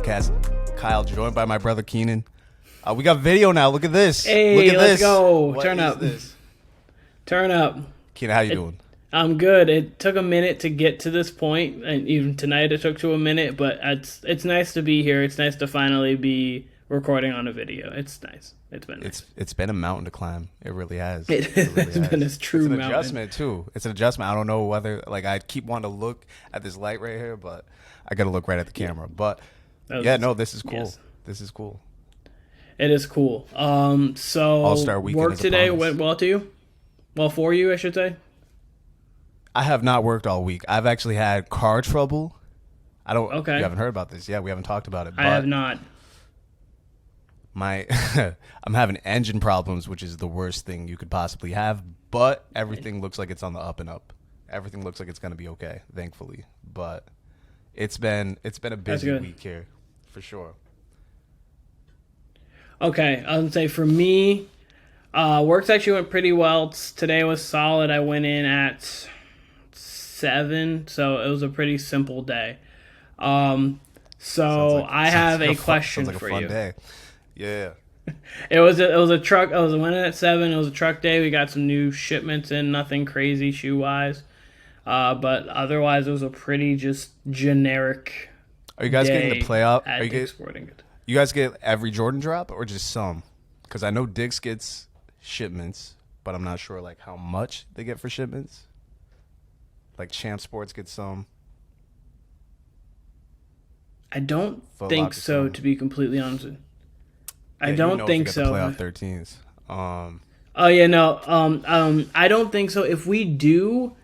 podcast. Kyle, joined by my brother Keenan. We got video now. Look at this. Hey, Look at let's this. go. What Turn is up. This? Turn up. Keenan, how you doing? I'm good. It took a minute to get to this point, and even tonight it took to a minute, but it's nice to be here. It's nice to finally be recording on a video. It's nice. It's been nice. It's been a mountain to climb. It really has. It's been a true It's an mountain. adjustment too. It's an adjustment. I don't know whether I keep wanting to look at this light right here, but I got to look right at the camera. But this is cool. Yes. This is cool. It is cool. So All-Star Weekend work is today upon us. went well to you? Well, for you, I should say. I have not worked all week. I've actually had car trouble. Okay. You haven't heard about this. Yeah, we haven't talked about it. I have not. I'm having engine problems, which is the worst thing you could possibly have. But everything looks like it's on the up and up. Everything looks like it's going to be okay, thankfully. But it's been a busy week here, for sure. Okay, I would say for me, work actually went pretty well. Today was solid. I went in at 7, so it was a pretty simple day. I have a question for you. Day. Yeah. It was a truck. I went in at 7. It was a truck day. We got some new shipments in. Nothing crazy shoe wise, but otherwise it was a pretty just generic. Are you guys getting the playoff? Are you Sporting Goods. You guys get every Jordan drop or just some? Because I know Dick's gets shipments, but I'm not sure like how much they get for shipments. Like Champ Sports gets some. I don't Foot think Locker so, some. to be completely honest with you. I Yeah, don't think if you so. get the playoff 13s. Oh yeah, no. I don't think so. If we do,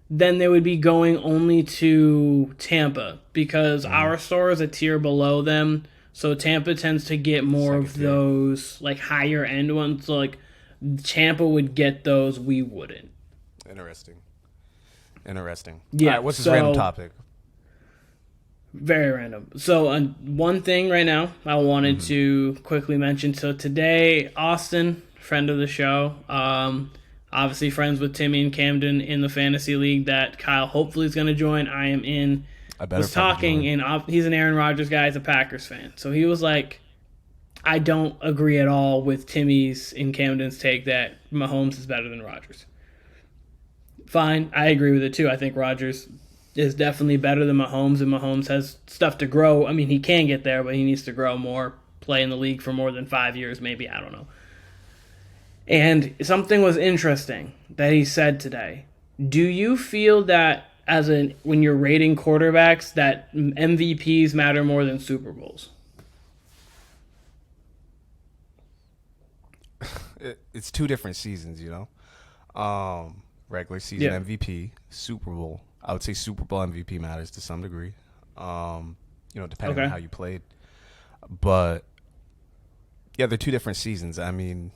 then they would be going only to Tampa because our store is a tier below them. So Tampa tends to get more of those like higher end ones. So like Tampa would get those, we wouldn't. Interesting. Yeah. All right, what's this random topic? Very random. So one thing right now I wanted to quickly mention. So today, Austin, friend of the show, obviously friends with Timmy and Camden in the fantasy league that Kyle hopefully is going to join. I am in. Was talking, and he's an Aaron Rodgers guy. He's a Packers fan. So he was like, I don't agree at all with Timmy's and Camden's take that Mahomes is better than Rodgers. Fine. I agree with it too. I think Rodgers is definitely better than Mahomes, and Mahomes has stuff to grow. I mean, he can get there, but he needs to grow more, play in the league for more than 5 years, maybe. I don't know. And something was interesting that he said today. Do you feel that when you're rating quarterbacks that MVPs matter more than Super Bowls? It's two different seasons, you know. Regular season MVP, Super Bowl. I would say Super Bowl MVP matters to some degree. Depending on how you played. But yeah, they're two different seasons. I mean,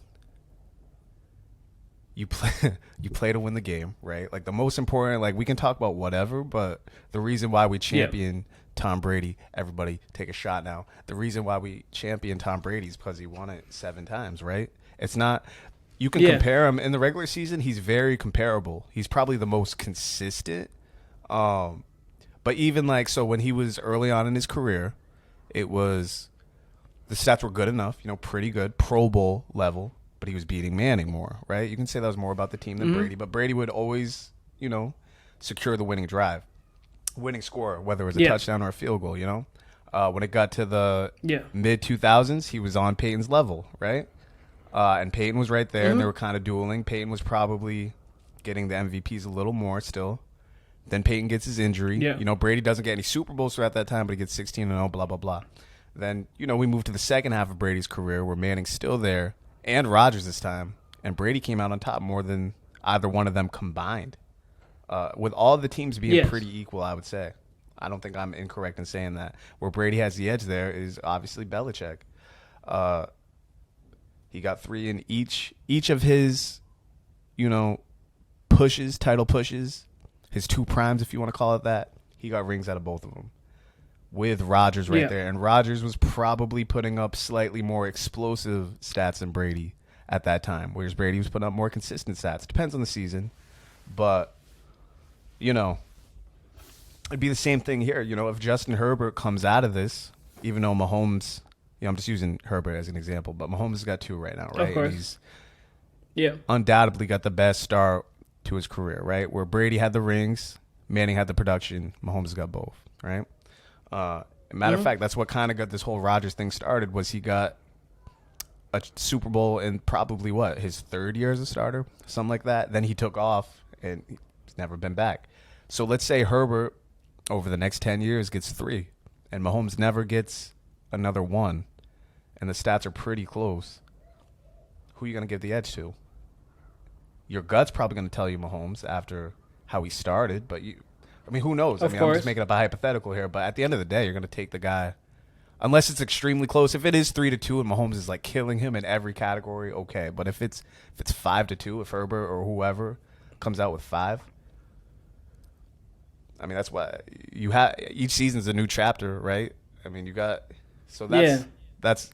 you play to win the game, right? Like the most important, like we can talk about whatever, but the reason why we champion Tom Brady, everybody take a shot now. The reason why we champion Tom Brady is because he won it 7 times, right? It's not, you can compare him in the regular season. He's very comparable. He's probably the most consistent. But even so when he was early on in his career, the stats were good enough, pretty good, Pro Bowl level. But he was beating Manning more, right? You can say that was more about the team than Brady. But Brady would always, secure the winning drive, winning score, whether it was a touchdown or a field goal, When it got to the mid-2000s, he was on Peyton's level, right? And Peyton was right there, and they were kind of dueling. Peyton was probably getting the MVPs a little more still. Then Peyton gets his injury. Yeah. Brady doesn't get any Super Bowls at that time, but he gets 16-0, blah, blah, blah. Then, we move to the second half of Brady's career where Manning's still there. And Rodgers this time, and Brady came out on top more than either one of them combined. With all the teams being pretty equal, I would say. I don't think I'm incorrect in saying that. Where Brady has the edge there is obviously Belichick. He got 3 in each of his, title pushes, his 2 primes, if you want to call it that. He got rings out of both of them. With Rodgers there. And Rodgers was probably putting up slightly more explosive stats than Brady at that time, whereas Brady was putting up more consistent stats. Depends on the season. But, it'd be the same thing here. If Justin Herbert comes out of this even though Mahomes, I'm just using Herbert as an example, but Mahomes has got 2 right now, right? Of course. He's Yeah. undoubtedly got the best start to his career, right? Where Brady had the rings, Manning had the production, Mahomes has got both, right? Matter of fact, that's what kind of got this whole Rodgers thing started. Was he got a Super Bowl in probably his 3rd year as a starter, something like that. Then he took off and he's never been back. So let's say Herbert over the next 10 years gets 3, and Mahomes never gets another 1, and the stats are pretty close. Who are you going to give the edge to? Your gut's probably going to tell you Mahomes after how he started, but who knows? Of I'm course. just making up a hypothetical here, but at the end of the day, you're going to take the guy. Unless it's extremely close. If it is 3-2 and Mahomes is like killing him in every category, okay. But if it's 5-2, if Herbert or whoever comes out with 5, that's why you have each season's a new chapter, right? That's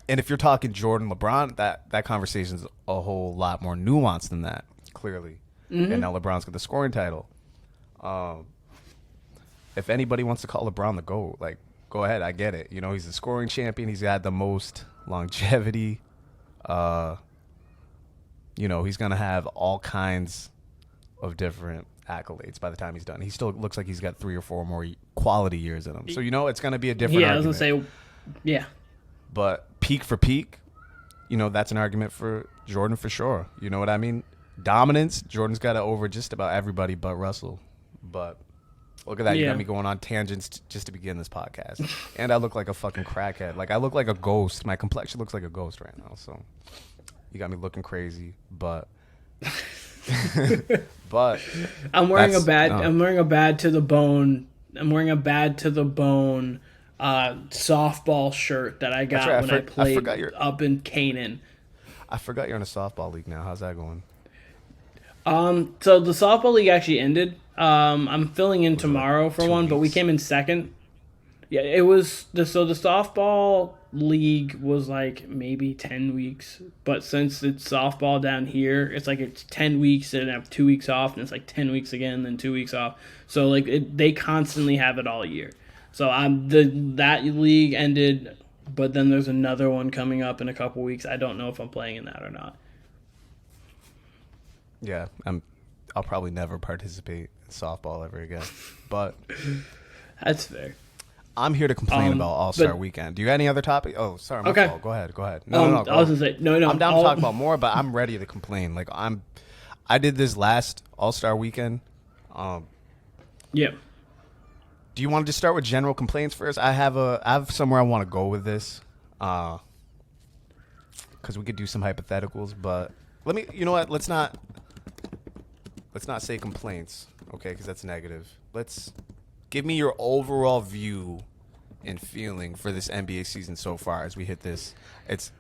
and if you're talking Jordan, LeBron, that conversation's a whole lot more nuanced than that, clearly. Mm-hmm. And now LeBron's got the scoring title. If anybody wants to call LeBron the GOAT, like, go ahead, I get it. He's a scoring champion. He's had the most longevity. He's going to have all kinds of different accolades by the time he's done. He still looks like he's got 3 or 4 more quality years in him. So, it's going to be a different argument. I was going to say, yeah. But peak for peak, that's an argument for Jordan for sure. You know what I mean? Dominance, Jordan's got it over just about everybody but Russell. But look at that. You got me going on tangents just to begin this podcast. And I look like a fucking crackhead. Like, I look like a ghost. My complexion looks like a ghost right now. So you got me looking crazy. But but I'm wearing a bad to the bone. I'm wearing a bad to the bone softball shirt that I got I played up in Canaan. I forgot you're in a softball league now. How's that going? So the softball league actually ended. I'm filling in tomorrow for one, but we came in second. Yeah, it was the softball league was like maybe 10 weeks, but since it's softball down here, it's 10 weeks and have 2 weeks off, and it's like 10 weeks again, then 2 weeks off. So they constantly have it all year. So that league ended, but then there's another one coming up in a couple weeks. I don't know if I'm playing in that or not. Yeah, I'll probably never participate in softball ever again. But that's fair. I'm here to complain about All-Star Weekend. Do you got any other topic? Oh, sorry, my fault. Go ahead. No. I was gonna say no. I'm down to talk about more, but I'm ready to complain. Like I did this last All-Star Weekend. Yeah. Do you want to just start with general complaints first? I have somewhere I want to go with this, because we could do some hypotheticals. But you know what? Let's not say complaints, okay? Because that's negative. Let's give me your overall view and feeling for this NBA season so far as we hit this.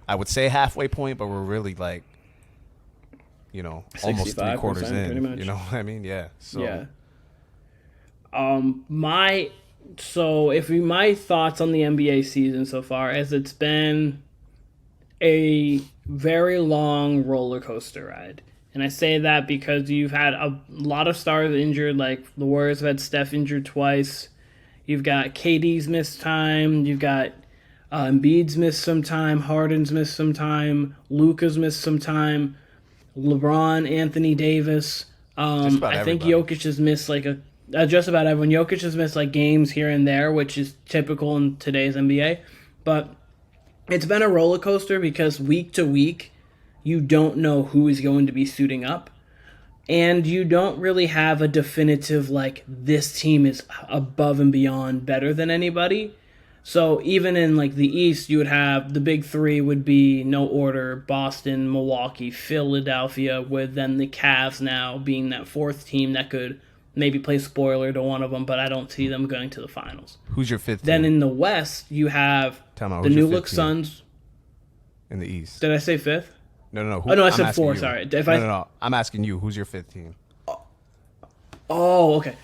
I would say halfway point, but we're really like, almost 3/4 in. Pretty much. You know what I mean? Yeah. So. Yeah. My thoughts on the NBA season so far, as it's been a very long roller coaster ride. And I say that because you've had a lot of stars injured, like the Warriors have had Steph injured twice. You've got KD's missed time. You've got Embiid's missed some time. Harden's missed some time. Luka's missed some time. LeBron, Anthony Davis. I think Jokic has missed just about everyone. Jokic has missed games here and there, which is typical in today's NBA. But it's been a roller coaster because week to week, you don't know who is going to be suiting up. And you don't really have a definitive, this team is above and beyond better than anybody. So even in, the East, you would have the big three would be, no order, Boston, Milwaukee, Philadelphia, with then the Cavs now being that fourth team that could maybe play spoiler to one of them, but I don't see them going to the finals. Who's your fifth team? Then in the West, you have the New Look Suns. In the East. Did I say fifth? No. Oh, no, I said four, sorry. No. I'm asking you, who's your fifth team? Oh, okay.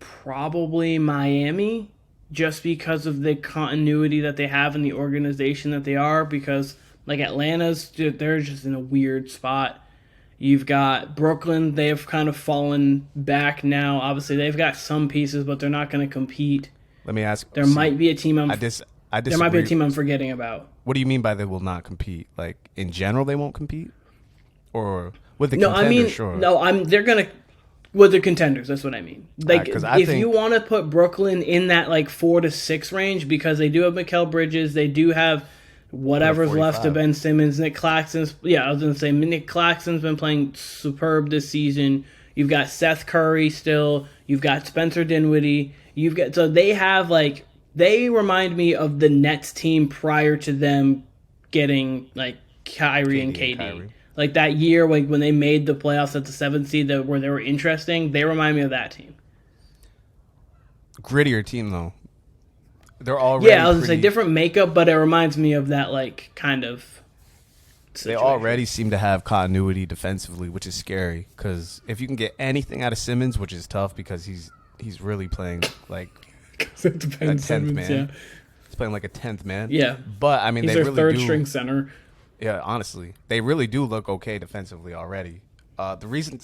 Probably Miami, just because of the continuity that they have in the organization that they are, because, Atlanta's, they're just in a weird spot. You've got Brooklyn. They have kind of fallen back now. Obviously, they've got some pieces, but they're not going to compete. Let me ask. There might be a team I disagree. there might be a team I'm forgetting about. What do you mean by they will not compete? Like in general, they won't compete, or with the No, contenders? I mean, Sure. no, they're gonna with the contenders. That's what I mean. Like, if you want to put Brooklyn in that like 4 to 6 range, because they do have Mikal Bridges, they do have whatever's left of Ben Simmons, Nick Claxton's. Yeah, I was gonna say Nick Claxton's been playing superb this season. You've got Seth Curry still. You've got Spencer Dinwiddie. So they have like, they remind me of the Nets team prior to them getting like Kyrie and KD. Like that year, like when they made the playoffs at the 7th seed, where they were interesting. They remind me of that team. Grittier team though. They're already I was gonna say different makeup, but it reminds me of that like kind of situation. They already seem to have continuity defensively, which is scary. Because if you can get anything out of Simmons, which is tough because he's really playing like a 10th man. Yeah. He's playing like a 10th man. Yeah, but I mean, he's they their really third string center. Yeah, honestly, they really do look okay defensively already. The reason,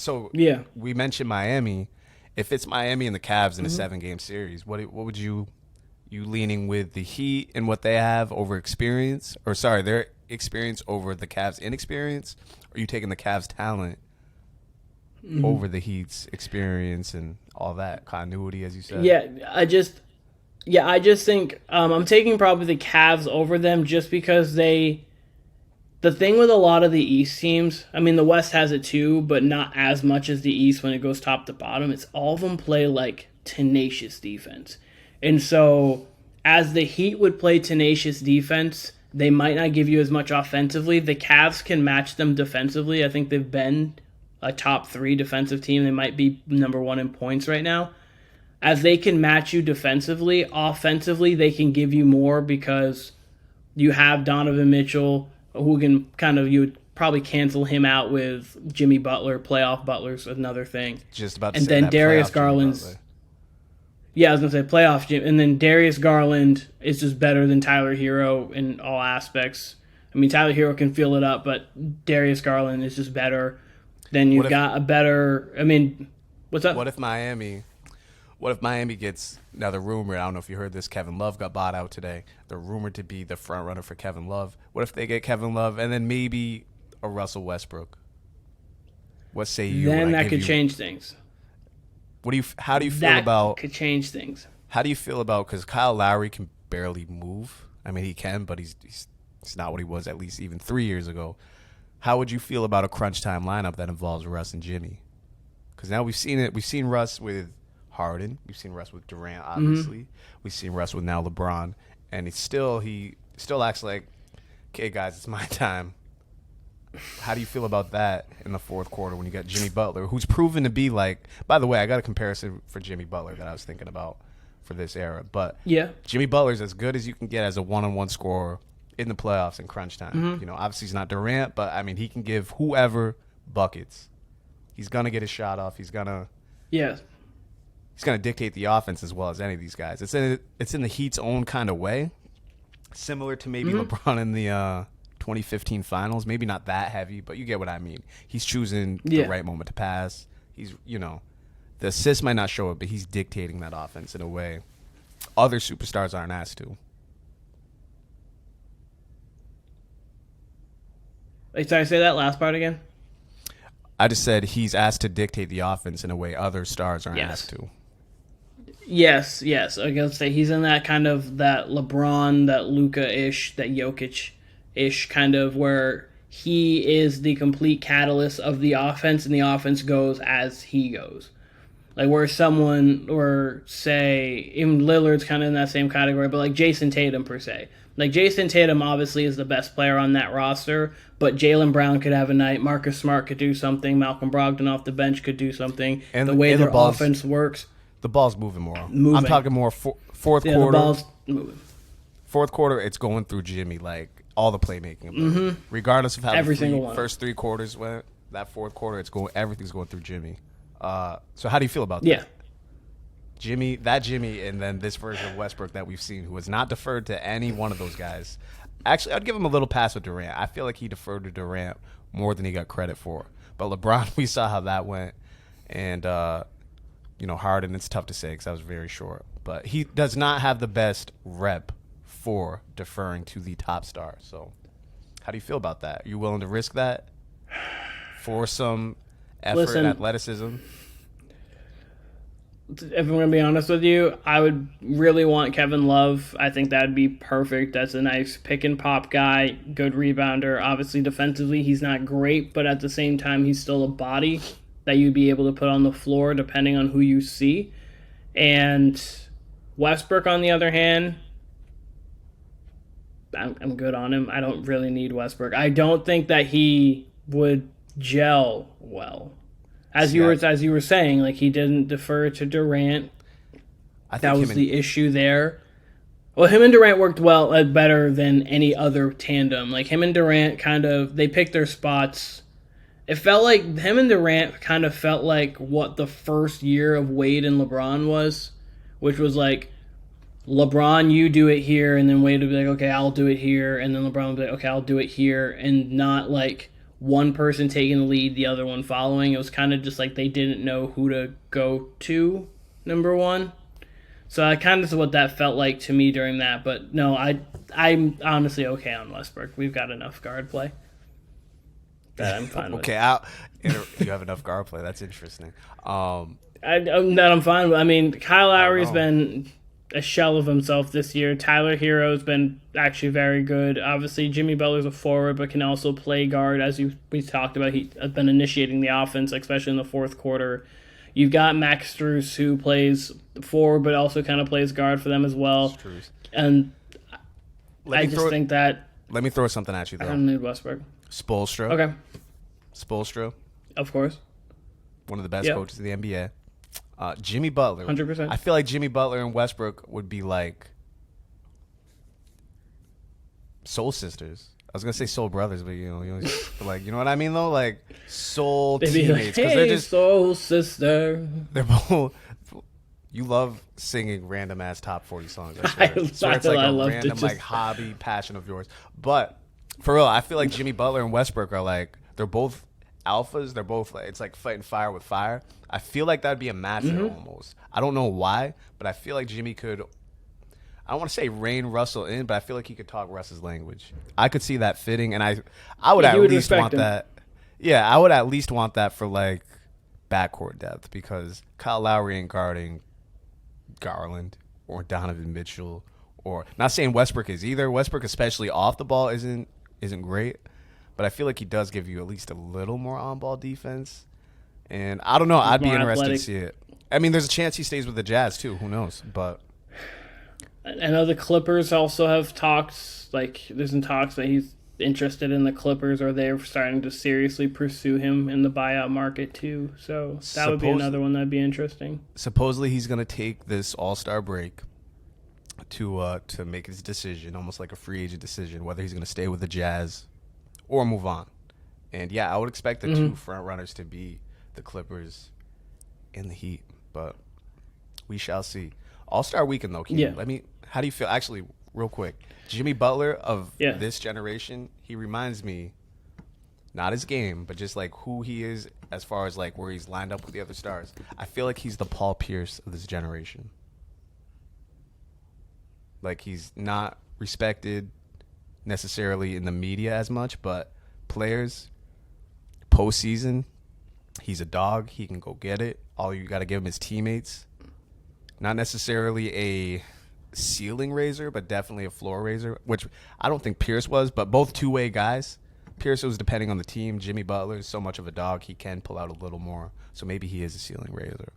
we mentioned Miami. If it's Miami and the Cavs in a 7-game series, what would you leaning with the Heat and what they have over experience, or sorry, their experience over the Cavs' inexperience? Or are you taking the Cavs' talent over the Heat's experience and all that continuity, as you said? I just think I'm taking probably the Cavs over them just because the thing with a lot of the East teams, I mean, the West has it too, but not as much as the East when it goes top to bottom. It's all of them play like tenacious defense. And so as the Heat would play tenacious defense, they might not give you as much offensively. The Cavs can match them defensively. I think they've been a top 3 defensive team. They might be number 1 in points right now. As they can match you defensively, offensively, they can give you more because you have Donovan Mitchell, who can you would probably cancel him out with Jimmy Butler. Playoff Butler's another thing. Just about to and say then that Darius Garland's. Yeah, I was gonna say playoff Jim, and then Darius Garland is just better than Tyler Hero in all aspects. I mean, Tyler Hero can fill it up, but Darius Garland is just better. Then you've got a better. I mean, what's up? What if Miami gets, now the rumor, I don't know if you heard this, Kevin Love got bought out today. They're rumored to be the front runner for Kevin Love. What if they get Kevin Love and then maybe a Russell Westbrook? What say you? Then that could change things. How do you feel about? That could change things. How do you feel about, because Kyle Lowry can barely move. I mean, he can, but he's not what he was at least even 3 years ago. How would you feel about a crunch time lineup that involves Russ and Jimmy? Because now we've seen it. We've seen Russ with Harden. We've seen Russ with Durant, obviously. We've seen Russ with now LeBron. And he still acts like, okay, guys, it's my time. How do you feel about that in the fourth quarter when you got Jimmy Butler, who's proven to be like, by the way, I got a comparison for Jimmy Butler that I was thinking about for this era. But Jimmy Butler's as good as you can get as a one-on-one scorer in the playoffs in crunch time. You know, obviously he's not Durant, but I mean, he can give whoever buckets. He's going to get his shot off. He's going to dictate the offense as well as any of these guys. It's in the Heat's own kind of way, similar to maybe LeBron in the 2015 finals. Maybe not that heavy, but you get what I mean. He's choosing the right moment to pass. He's, the assist might not show it, but he's dictating that offense in a way other superstars aren't asked to. Wait, sorry, say that last part again? I just said he's asked to dictate the offense in a way other stars aren't asked to. Yes. I gotta say he's in that kind of that LeBron, that Luka-ish, that Jokic-ish kind of where he is the complete catalyst of the offense and the offense goes as he goes. Like where someone, or say, even Lillard's kind of in that same category, but like Jason Tatum per se. Like Jason Tatum obviously is the best player on that roster, but Jaylen Brown could have a night. Marcus Smart could do something. Malcolm Brogdon off the bench could do something. And the way their offense works. The ball's moving more. I'm talking more fourth quarter. The ball's moving. Fourth quarter, it's going through Jimmy, like all the playmaking ability. Regardless of how the first 3 quarters went, that fourth quarter, everything's going through Jimmy. So how do you feel about that? Yeah. Jimmy, and then this version of Westbrook that we've seen, who has not deferred to any one of those guys. Actually, I'd give him a little pass with Durant. I feel like he deferred to Durant more than he got credit for. But LeBron, we saw how that went. And, Harden, it's tough to say because I was very short. But he does not have the best rep for deferring to the top star. So how do you feel about that? Are you willing to risk that for some effort and athleticism? If I'm going to be honest with you, I would really want Kevin Love. I think that would be perfect. That's a nice pick and pop guy, good rebounder. Obviously, defensively, he's not great, but at the same time, he's still a body that you'd be able to put on the floor depending on who you see. And Westbrook, on the other hand, I'm good on him. I don't really need Westbrook. I don't think that he would gel well. As you were saying, like, he didn't defer to Durant. That was the issue there. Well, him and Durant worked better than any other tandem. Like, him and Durant they picked their spots. It felt like him and Durant kind of felt like what the first year of Wade and LeBron was, which was like, LeBron, you do it here, and then Wade would be like, okay, I'll do it here, and then LeBron would be like, okay, I'll do it here, and not like one person taking the lead, the other one following. It was kind of just like they didn't know who to go to, number one. So I kind of is what that felt like to me during that. But no, I'm honestly okay on Westbrook. We've got enough guard play that I'm fine with. Okay, you have enough guard play. That's interesting. That I'm fine with. I mean, Kyle Lowry's been a shell of himself this year. Tyler Hero's been actually very good. Obviously, Jimmy Butler's a forward, but can also play guard, as we talked about. He has been initiating the offense, especially in the fourth quarter. You've got Max Strus, who plays forward, but also kind of plays guard for them as well. Strus. And I just think that... Let me throw something at you, though. I don't need Westbrook. Spoelstra. Okay. Spoelstra. Of course. One of the best coaches in the NBA. Jimmy Butler. 100%. I feel like Jimmy Butler and Westbrook would be like soul sisters. I was gonna say soul brothers, but you know what I mean though, like soul teammates. Like, hey, they're just soul sister. They're both. You love singing random ass top 40 songs. I swear it's like a random like hobby passion of yours. But for real, I feel like Jimmy Butler and Westbrook are like they're both alphas. They're both like, it's like fighting fire with fire. I feel like that'd be a match there almost. I don't know why, but I feel like Jimmy could. I don't want to say rein Russell in, but I feel like he could talk Russ's language. I could see that fitting, and I would at least want that. Yeah, I would at least want that for like backcourt depth because Kyle Lowry ain't guarding Garland or Donovan Mitchell, or not saying Westbrook is either. Westbrook, especially off the ball, isn't great, but I feel like he does give you at least a little more on-ball defense. And I don't know. I'd be interested to see it. I mean, there's a chance he stays with the Jazz too. Who knows? But I know the Clippers also have talks. Like, there's in talks that he's interested in the Clippers, or they're starting to seriously pursue him in the buyout market too. So that would be another one that'd be interesting. Supposedly, he's going to take this All-Star break to make his decision, almost like a free agent decision, whether he's going to stay with the Jazz or move on. And yeah, I would expect the two front runners to be the Clippers and the Heat, but we shall see. All-Star weekend, though, Keenan. Yeah. How do you feel? Actually, real quick, Jimmy Butler of this generation, he reminds me, not his game, but just like who he is as far as like where he's lined up with the other stars. I feel like he's the Paul Pierce of this generation. Like, he's not respected necessarily in the media as much, but players, postseason, he's a dog. He can go get it. All you got to give him is teammates. Not necessarily a ceiling raiser, but definitely a floor raiser, which I don't think Pierce was, but both two-way guys. Pierce was depending on the team. Jimmy Butler is so much of a dog, he can pull out a little more. So maybe he is a ceiling raiser.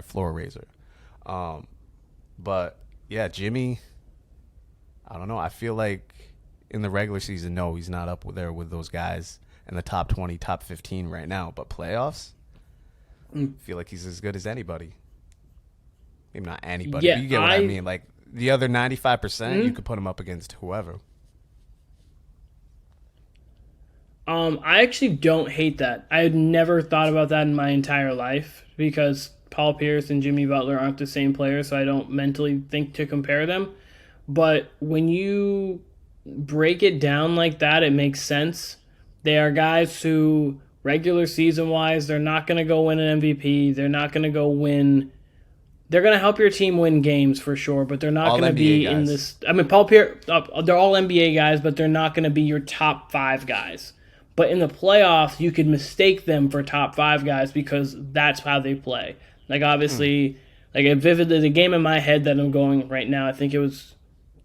Floor raiser. But, yeah, Jimmy, I don't know. I feel like in the regular season, no, he's not up there with those guys in the top 20, top 15 right now. But playoffs, I feel like he's as good as anybody. Maybe not anybody, but you get what I mean. Like, the other 95%, you could put him up against whoever. I actually don't hate that. I had never thought about that in my entire life because Paul Pierce and Jimmy Butler aren't the same player, so I don't mentally think to compare them. But when you break it down like that, it makes sense. They are guys who regular season wise, they're not going to go win an MVP. They're not going to go win. They're going to help your team win games for sure, but they're not going to be guys. in this. I mean, Paul Pierce, they're all NBA guys, but they're not going to be your top 5 guys. But in the playoffs, you could mistake them for top 5 guys because that's how they play. Like, obviously, like vividly, the game in my head that I'm going right now, I think it was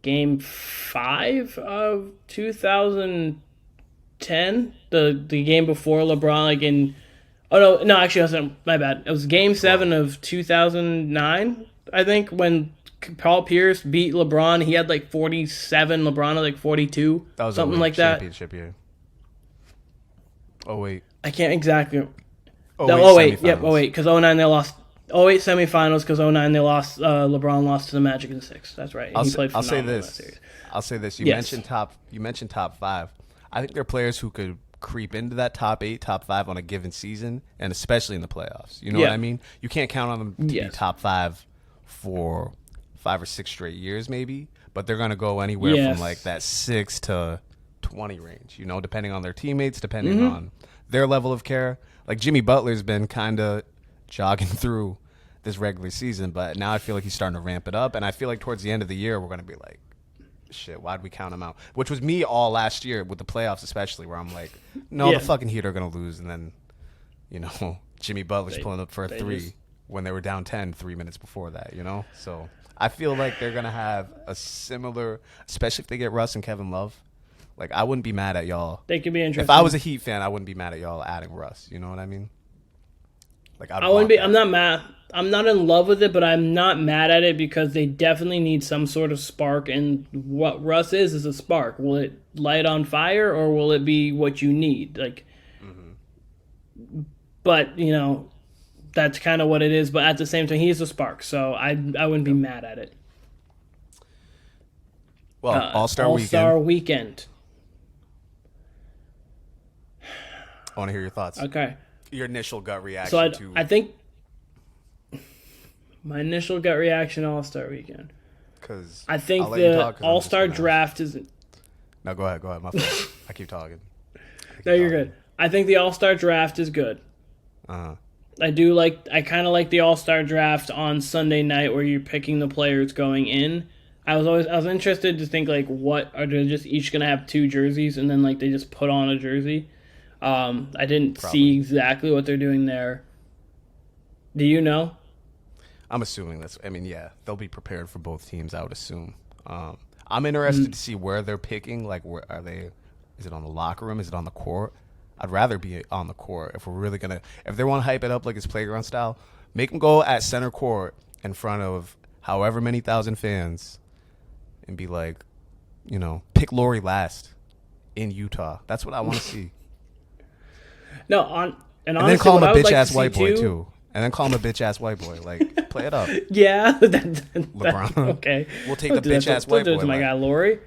Game 5 of 2010, the game before LeBron, like in. Oh, no, actually, it wasn't. My bad. It was Game 7 of 2009, I think, when Paul Pierce beat LeBron. He had like 47, LeBron had like 42, that was something like that. Championship year. Oh, wait. I can't exactly. Oh, wait, yep, because 09 they lost. 08 semifinals, because 09 they lost. LeBron lost to the Magic in 6. That's right. I'll say this. You mentioned top 5. I think there are players who could creep into that top 8, top 5 on a given season, and especially in the playoffs. You know what I mean? You can't count on them to be top 5 for 5 or 6 straight years, maybe, but they're going to go anywhere from like that 6 to 20 range, you know, depending on their teammates, depending on their level of care. Like Jimmy Butler's been kind of jogging through this regular season, but now I feel like he's starting to ramp it up, and I feel like towards the end of the year, we're going to be like, shit, why'd we count him out? Which was me all last year with the playoffs, especially, where I'm like, no, the fucking Heat are going to lose. And then, you know, Jimmy Butler's pulling up for a 3 when they were down 10 3 minutes before that, you know? So I feel like they're going to have a similar, especially if they get Russ and Kevin Love. Like, I wouldn't be mad at y'all. They could be interesting. If I was a Heat fan, I wouldn't be mad at y'all adding Russ. You know what I mean? Like, I wouldn't be. I'm not mad. I'm not in love with it, but I'm not mad at it because they definitely need some sort of spark. And what Russ is a spark. Will it light on fire, or will it be what you need? Like, but you know, that's kind of what it is. But at the same time, he's a spark, so I wouldn't be mad at it. Well, All-Star Weekend. I want to hear your thoughts. Okay. Your initial gut reaction So I think my initial gut reaction All-Star Weekend. Because I think the All-Star Draft is. No, go ahead. My fault. I keep talking. No, you're good. I think the All-Star Draft is good. Uh-huh. I kind of like the All-Star Draft on Sunday night where you're picking the players going in. I was interested to think, like, what are they just each gonna have 2 jerseys and then like they just put on a jersey. I didn't see exactly what they're doing there. Do you know? I'm assuming that's. I mean, yeah, they'll be prepared for both teams, I would assume. I'm interested to see where they're picking. Like, where are they? Is it on the locker room? Is it on the court? I'd rather be on the court if we're really gonna. If they want to hype it up like it's playground style, make them go at center court in front of however many thousand fans, and be like, you know, pick Lori last in Utah. That's what I want to see. No, and then call him a bitch ass white boy too. And then call him a bitch ass white boy. Like, play it up. Yeah, LeBron. Okay, We'll take the bitch ass white boy. My guy Lori.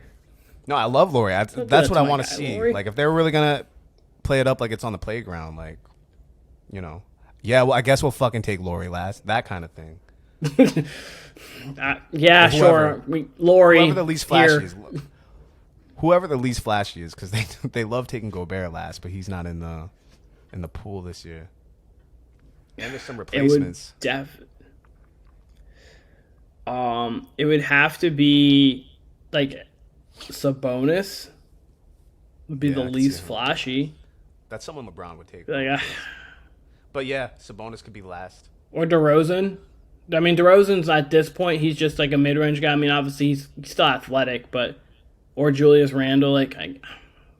No, I love Lori. That's what I want to see. Lori. Like, if they're really gonna play it up like it's on the playground, like, you know, yeah. Well, I guess we'll fucking take Lori last. That kind of thing. Yeah, sure. Lori. Whoever the least flashy is. Whoever the least flashy is, because they love taking Gobert last, but he's not in the pool this year. And there's some replacements. It would have to be like Sabonis would be the least flashy. That's someone LeBron would take. Like, but yeah, Sabonis could be last. Or DeRozan. I mean, DeRozan's at this point, he's just like a mid-range guy. I mean, obviously he's still athletic, but or Julius Randle. Like,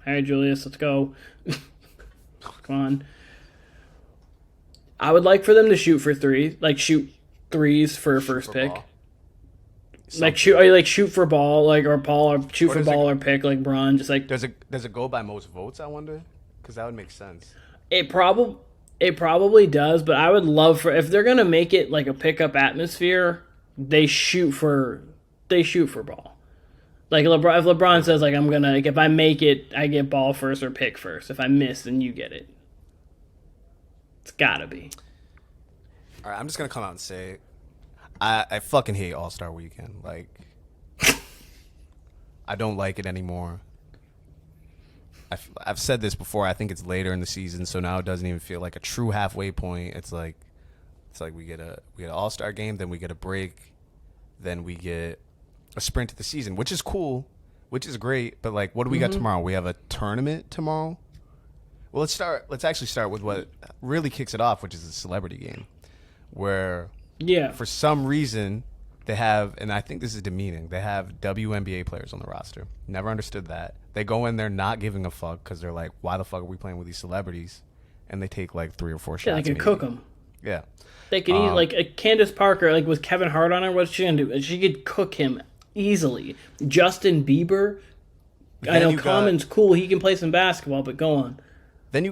hey Julius, let's go. Come on. I would like for them to shoot for 3, like shoot 3s for first pick. Like shoot for ball, like or Paul, or shoot for ball or pick like Bron. Just like does it go by most votes? I wonder, because that would make sense. It probably does, but I would love for if they're gonna make it like a pickup atmosphere, they shoot for ball. Like if LeBron says like I'm gonna if I make it, I get ball first or pick first. If I miss, then you get it. It's gotta be. All right, I'm just gonna come out and say, I fucking hate All-Star Weekend. Like, I don't like it anymore. I've said this before. I think it's later in the season, so now it doesn't even feel like a true halfway point. It's like we get an All-Star game, then we get a break, then we get a sprint to the season, which is cool, which is great. But like, what do we got tomorrow? We have a tournament tomorrow. Well, let's actually start with what really kicks it off, which is the celebrity game, where for some reason they have, and I think this is demeaning, they have WNBA players on the roster. Never understood that. They go in there not giving a fuck because they're like, why the fuck are we playing with these celebrities? And they take like 3 or 4 shots. Yeah, they can cook them. Yeah. They could eat, like, Candace Parker, like, with Kevin Hart on her, what's she going to do? She could cook him easily. Justin Bieber, I know Common's cool. He can play some basketball, but go on. Then you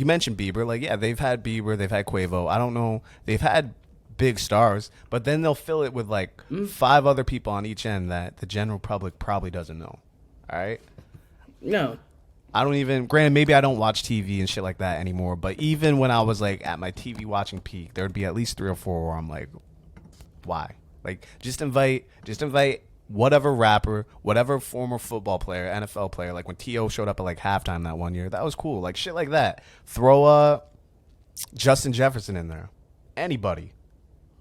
mentioned Bieber. Like, yeah, they've had Bieber, they've had Quavo. I don't know. They've had big stars, but then they'll fill it with, like, 5 other people on each end that the general public probably doesn't know. All right? No. I don't even, granted, maybe I don't watch TV and shit like that anymore, but even when I was like at my TV watching peak, there would be at least 3 or 4 where I'm like, why? Like, just invite whatever rapper, whatever former football player, NFL player, like when T.O. showed up at like halftime that one year, that was cool. Like shit like that. Throw Justin Jefferson in there. Anybody.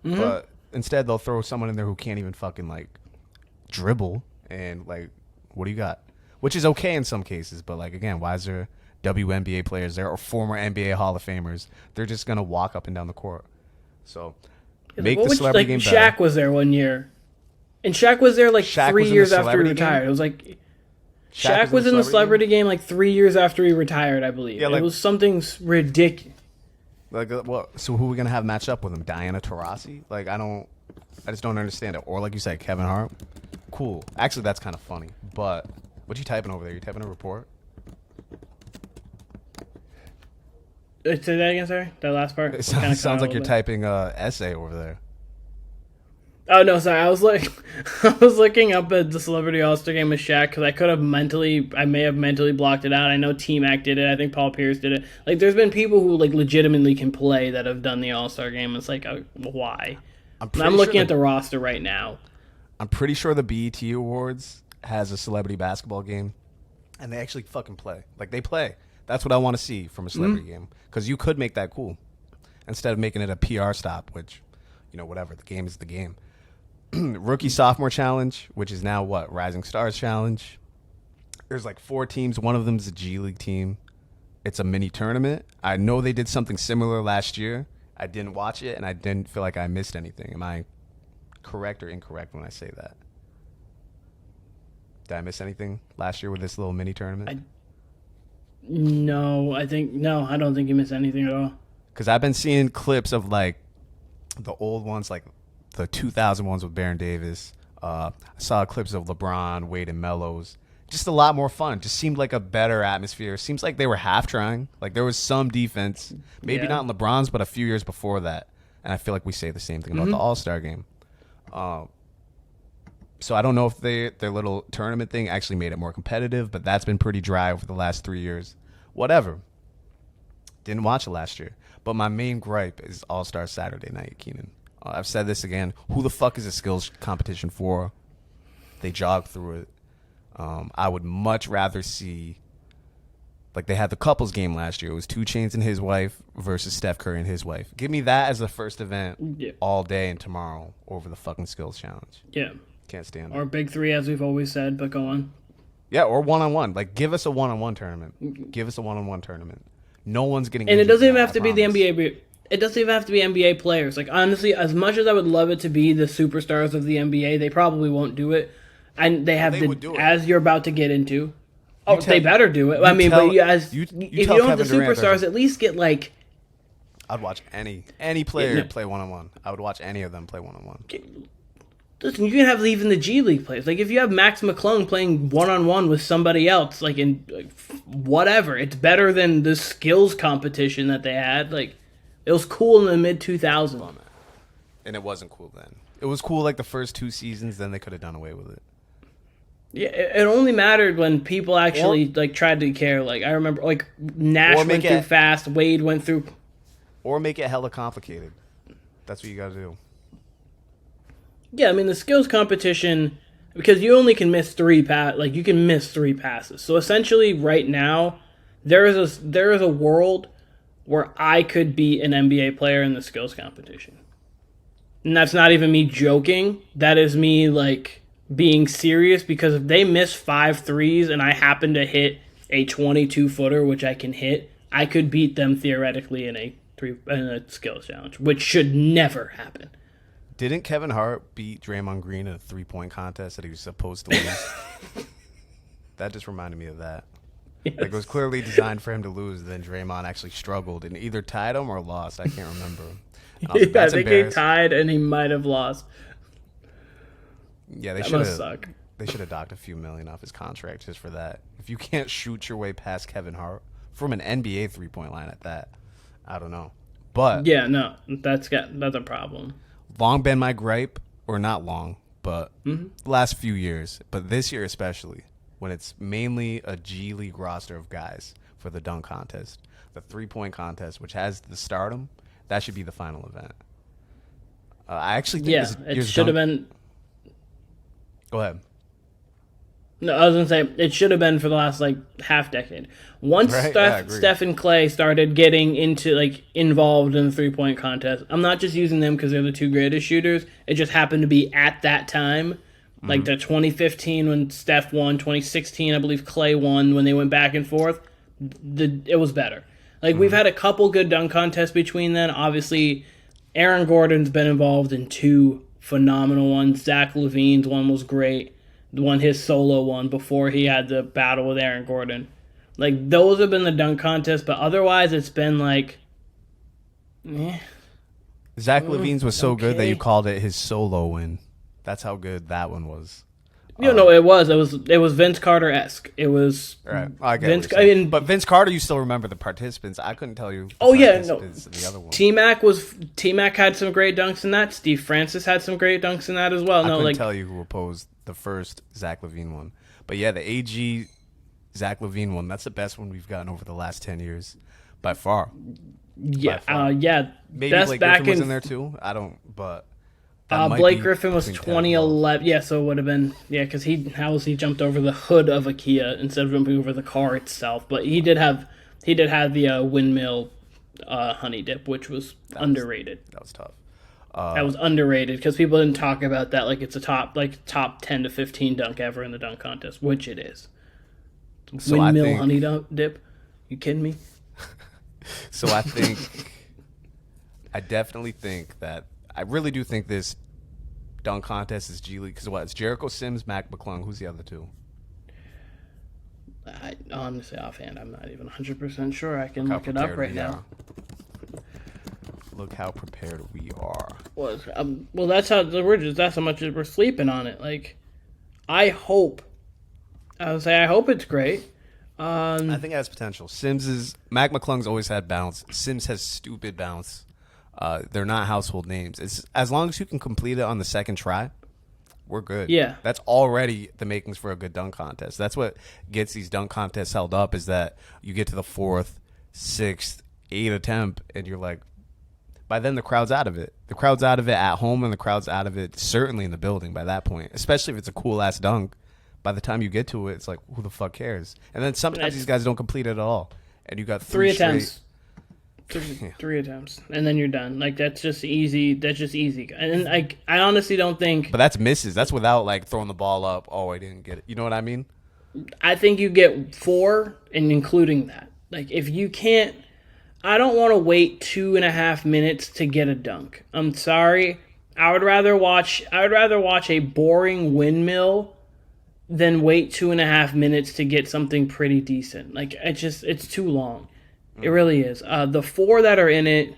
But instead they'll throw someone in there who can't even fucking like dribble, and like, what do you got? Which is okay in some cases, but like, again, why is there WNBA players there or former NBA Hall of Famers? They're just gonna walk up and down the court. So make the celebrity game better. Shaq was there one year, and Shaq was there like 3 years after he retired. It was like Shaq was in the celebrity game like 3 years after he retired, I believe. Yeah, like, it was something ridiculous. Like, what? So who are we gonna have matched up with him? Diana Taurasi? Like, I just don't understand it. Or like you said, Kevin Hart. Cool. Actually, that's kind of funny, but. What you typing over there? You typing a report? Say that again, sorry? That last part? It sounds like you're typing an essay over there. Oh, no, sorry. I was looking up at the Celebrity All-Star Game with Shaq because I may have mentally blocked it out. I know T-Mac did it. I think Paul Pierce did it. Like, there's been people who, like, legitimately can play that have done the All-Star Game. It's like, why? I'm looking at the roster right now. I'm pretty sure the BET Awards has a celebrity basketball game, and they actually fucking play. Like, they play. That's what I want to see from a celebrity game, because you could make that cool instead of making it a PR stop, which, you know, whatever. The game is the game. Rookie Sophomore Challenge, which is now what? Rising Stars Challenge. There's like 4 teams. One of them is a G League team. It's a mini tournament. I know they did something similar last year. I didn't watch it, and I didn't feel like I missed anything. Am I correct or incorrect when I say that? Did I miss anything last year with this little mini tournament? No, I don't think you missed anything at all. Because I've been seeing clips of like the old ones, like the 2000 ones with Baron Davis. I saw clips of LeBron, Wade, and Melos. Just a lot more fun. Just seemed like a better atmosphere. Seems like they were half trying. Like there was some defense. Maybe not in LeBron's, but a few years before that. And I feel like we say the same thing about the All-Star game. So I don't know if their little tournament thing actually made it more competitive, but that's been pretty dry over the last 3 years. Whatever. Didn't watch it last year. But my main gripe is All-Star Saturday night, Keenan. I've said this again. Who the fuck is a skills competition for? They jog through it. I would much rather see, like they had the couples game last year. It was 2 Chainz and his wife versus Steph Curry and his wife. Give me that as the first event all day and tomorrow over the fucking skills challenge. Yeah. Can't stand it. Or Big 3, as we've always said, but go on. Yeah, or one-on-one. Like, give us a one-on-one tournament. Give us a one-on-one tournament. No one's getting injured. And it doesn't even have to be the NBA. It doesn't even have to be NBA players. Like, honestly, as much as I would love it to be the superstars of the NBA, they probably won't do it. And they have as you're about to get into. Oh, they better do it. I mean, but if you don't have the superstars, at least get like. I'd watch any player play one-on-one. I would watch any of them play one-on-one. Listen, you can have even the G League players. Like, if you have Max McClung playing one-on-one with somebody else, like, in whatever, it's better than the skills competition that they had. Like, it was cool in the mid-2000s. And it wasn't cool then. It was cool, like, the first 2 seasons, then they could have done away with it. Yeah, it only mattered when people actually, like, tried to care. Like, I remember, like, Nash went through fast, Wade went through... Or make it hella complicated. That's what you gotta do. Yeah, I mean, the skills competition, because you only can miss you can miss 3 passes. So essentially, right now, there is a world where I could beat an NBA player in the skills competition, and that's not even me joking. That is me like being serious, because if they miss 5 threes and I happen to hit a 22-footer, which I can hit, I could beat them theoretically in a skills challenge, which should never happen. Didn't Kevin Hart beat Draymond Green in a 3-point contest that he was supposed to lose? That just reminded me of that. Yes. Like, it was clearly designed for him to lose, then Draymond actually struggled and either tied him or lost. I can't remember. Like, I think he tied and he might have lost. Yeah, they should have docked a few million off his contract just for that. If you can't shoot your way past Kevin Hart from an NBA 3-point line at that, I don't know. But yeah, no, that's a problem. Long been my gripe, or not long, but the last few years, but this year especially, when it's mainly a G League roster of guys for the dunk contest, the 3-point contest, which has the stardom, that should be the final event. I actually think it should have been. Go ahead. No, I was going to say, it should have been for the last, half decade. Once Steph and Clay started getting involved in the 3-point contest, I'm not just using them because they're the 2 greatest shooters. It just happened to be at that time, the 2015 when Steph won, 2016, I believe Clay won when they went back and forth. It was better. We've had a couple good dunk contests between then. Obviously, Aaron Gordon's been involved in 2 phenomenal ones. Zach LaVine's one was great. His solo one before he had the battle with Aaron Gordon. Those have been the dunk contests, but otherwise it's been Zach LaVine's was so good that you called it his solo win. That's how good that one was. No, it was. It was Vince Carter-esque. It was right. I get but Vince Carter, you still remember the participants. I couldn't tell you. The other one. T-Mac had some great dunks in that. Steve Francis had some great dunks in that as well. I couldn't tell you who opposed the first Zach LaVine one, but yeah, the AG Zach LaVine one. That's the best one we've gotten over the last 10 years, by far. Yeah, Maybe Blake Griffin was in there too. I don't, but. Blake Griffin was 2011. Yeah, so it would have been because he jumped over the hood of a Kia instead of jumping over the car itself. But he did have the windmill honey dip, which was underrated. That was tough. That was underrated because people didn't talk about that like it's a top 10 to 15 dunk ever in the dunk contest, which it is. So windmill honey dip? You kidding me? So I definitely think that. I really do think this dunk contest is G League because it's Jericho Sims, Mac McClung. Who's the other 2? I honestly, offhand, I'm not even 100% sure. I can look it up right now. Look how prepared we are. Well, that's how that's how much we're sleeping on it. I hope it's great. I think it has potential. Mac McClung's always had bounce. Sims has stupid bounce. They're not household names. It's as long as you can complete it on the second try, we're good. Yeah. That's already the makings for a good dunk contest. That's what gets these dunk contests held up is that you get to the 4th, 6th, 8th attempt, and you're like, by then the crowd's out of it. The crowd's out of it at home, and the crowd's out of it certainly in the building by that point, especially if it's a cool-ass dunk. By the time you get to it, it's like, who the fuck cares? And then sometimes these guys don't complete it at all, and you got 3 attempts. 3 attempts, and then you're done. That's just easy. And I honestly don't think. But that's misses. That's without throwing the ball up. Oh, I didn't get it. You know what I mean? I think you get 4, and including that. If you can't, I don't want to wait 2.5 minutes to get a dunk. I'm sorry. I would rather watch a boring windmill than wait 2.5 minutes to get something pretty decent. It's too long. It really is. The 4 that are in it,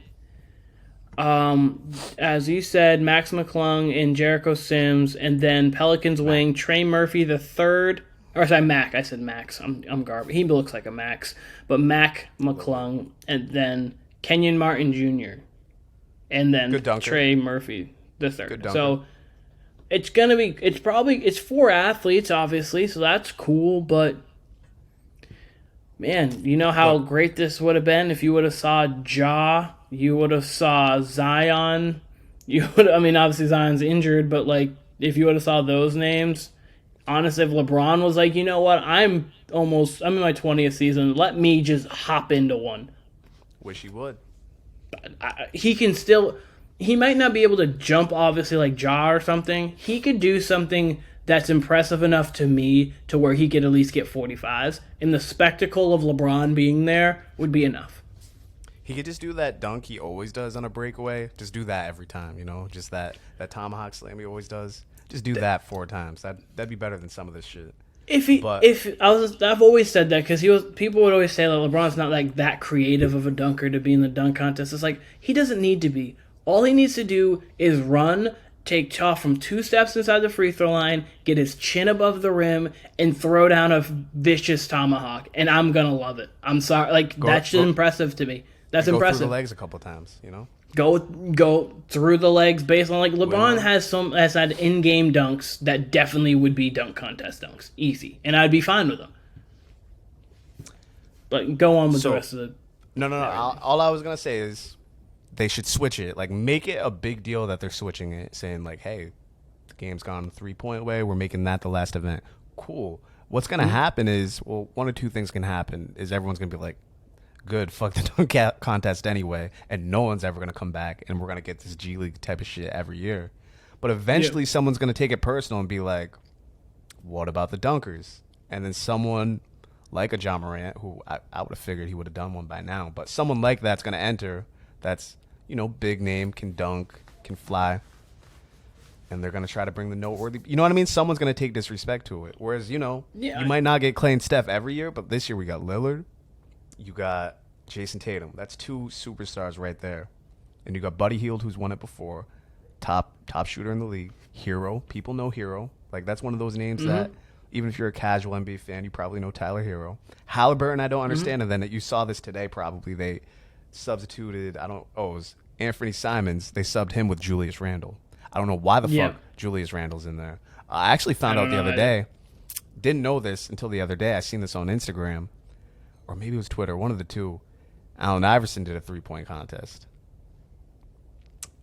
as you said, Max McClung and Jericho Sims, and then Pelicans wing, Trey Murphy the third. Or sorry, Mac. I said Max. I'm garbage. He looks like a Max. But Mac McClung, and then Kenyon Martin Jr., and then Trey Murphy the third. So it's it's 4 athletes, obviously, so that's cool, but man, you know how great this would have been if you would have saw Ja, you would have saw Zion. Obviously Zion's injured, but if you would have saw those names, honestly, if LeBron was like, you know what, I'm in my 20th season. Let me just hop into one. Wish he would. He can still. He might not be able to jump, obviously, like Ja or something. He could do something that's impressive enough to me to where he could at least get 45s. And the spectacle of LeBron being there would be enough. He could just do that dunk he always does on a breakaway. Just do that every time, just that tomahawk slam he always does. Just do that 4 times. That'd be better than some of this shit. I've always said that because people would always say that LeBron's not like that creative of a dunker to be in the dunk contest. It's like he doesn't need to be. All he needs to do is run, take off from 2 steps inside the free throw line, get his chin above the rim, and throw down a vicious tomahawk. And I'm gonna love it. I'm sorry, that's just impressive to me. That's impressive. Go through the legs a couple times, Go through the legs based on LeBron has had in-game dunks that definitely would be dunk contest dunks, easy, and I'd be fine with them. But go on with the rest of the. No. All I was gonna say is they should switch it. Make it a big deal that they're switching it, saying hey, the game's gone 3-point way. We're making that the last event. Cool. What's gonna happen is, one or two things can happen. Is everyone's gonna be like, good, fuck the dunk contest anyway, and no one's ever going to come back, and we're going to get this G League type of shit every year. But eventually someone's going to take it personal and be like, what about the dunkers? And then someone like a John Morant, who I would have figured he would have done one by now, but someone like that's going to enter that's, big name, can dunk, can fly, and they're going to try to bring the noteworthy, you know what I mean? Someone's going to take disrespect to it. Whereas, you might not get Clay and Steph every year, but this year we got Lillard. You got Jason Tatum. That's 2 superstars right there. And you got Buddy Hield, who's won it before. Top shooter in the league. Hero. People know Hero. That's one of those names that, even if you're a casual NBA fan, you probably know Tyler Hero. Halliburton, I don't understand. And then you saw this today probably. They substituted, it was Anthony Simons. They subbed him with Julius Randle. I don't know why the fuck Julius Randle's in there. I actually found out the other day. Didn't know this until the other day. I seen this on Instagram. Or maybe it was Twitter, one of the two. Allen Iverson did a 3-point contest.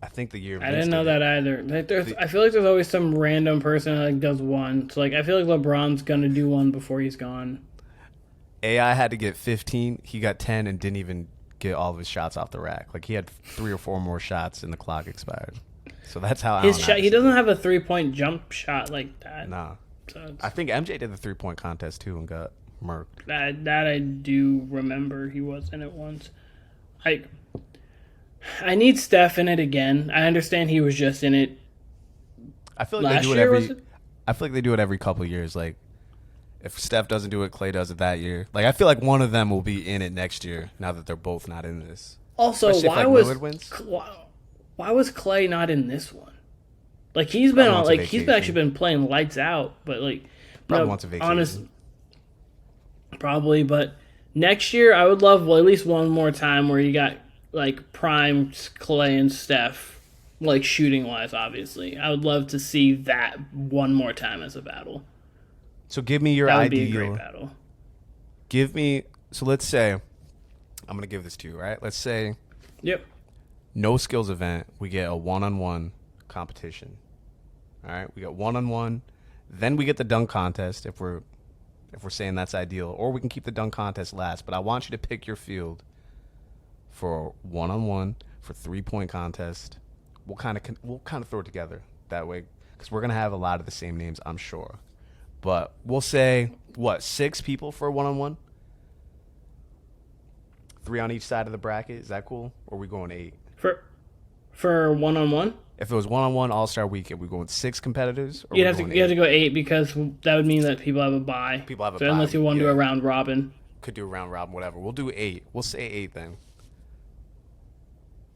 I think the year I didn't know that either. I feel like there's always some random person that does one. So I feel like LeBron's gonna do one before he's gone. AI had to get 15. He got 10 and didn't even get all of his shots off the rack. He had 3 or 4 more shots and the clock expired. So that's how his shot. He doesn't have a 3-point jump shot like that. Nah. So I think MJ did the 3-point contest too and got murked. That I do remember. He was in it once. I need Steph in it again. I understand he was just in it. I feel like they do it every. I feel like they do it every couple of years. If Steph doesn't do it, Clay does it that year. I feel like one of them will be in it next year. Now that they're both not in this. Also, why was Clay not in this one? He's been on. He's actually been playing lights out. But probably wants a vacation. Probably, but next year I would love at least one more time where you got prime Clay and Steph, shooting wise. Obviously, I would love to see that one more time as a battle. So give me your ideal. That would be a great battle. Give me. So let's say, I'm gonna give this to you, right? Let's say, yep. No skills event. We get a 1-on-1 competition. All right, we got 1-on-1. Then we get the dunk contest if we're saying that's ideal, or we can keep the dunk contest last. But I want you to pick your field for 1-on-1, for 3-point contest. We'll kind of throw it together that way because we're gonna have a lot of the same names, I'm sure. But we'll say 6 people for a 1-on-1, 3 on each side of the bracket. Is that cool? Or are we going 8 for 1-on-1? If it was 1-on-1 All-Star Weekend, we going 6 competitors? Or you have to go 8 because that would mean that people have a bye. Unless you want to do a round robin. Could do a round robin, whatever. We'll do 8. We'll say 8 then.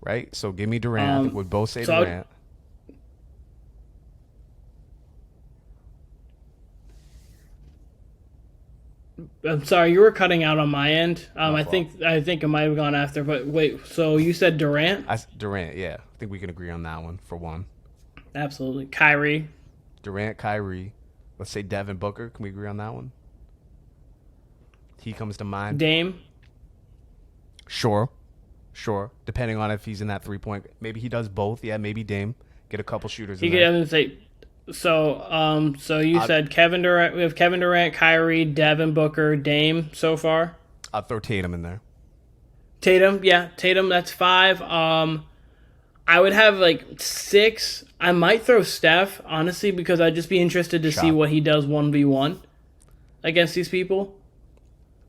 Right? So give me Durant. I think we'd both say Durant. I'm sorry, you were cutting out on my end. I think it might have gone after, but wait. So you said Durant? Durant, yeah. I think we can agree on that one for 1. Absolutely, Kyrie. Durant, Kyrie. Let's say Devin Booker. Can we agree on that one? He comes to mind. Dame. Sure. Depending on if he's in that 3-point. Maybe he does both. Yeah, maybe Dame. Get a couple shooters. He could say So you said Kevin Durant. We have Kevin Durant, Kyrie, Devin Booker, Dame so far. I'd throw Tatum in there. Tatum, yeah, Tatum. That's 5. I would have like 6. I might throw Steph, honestly, because I'd just be interested to see what he does 1v1 against these people.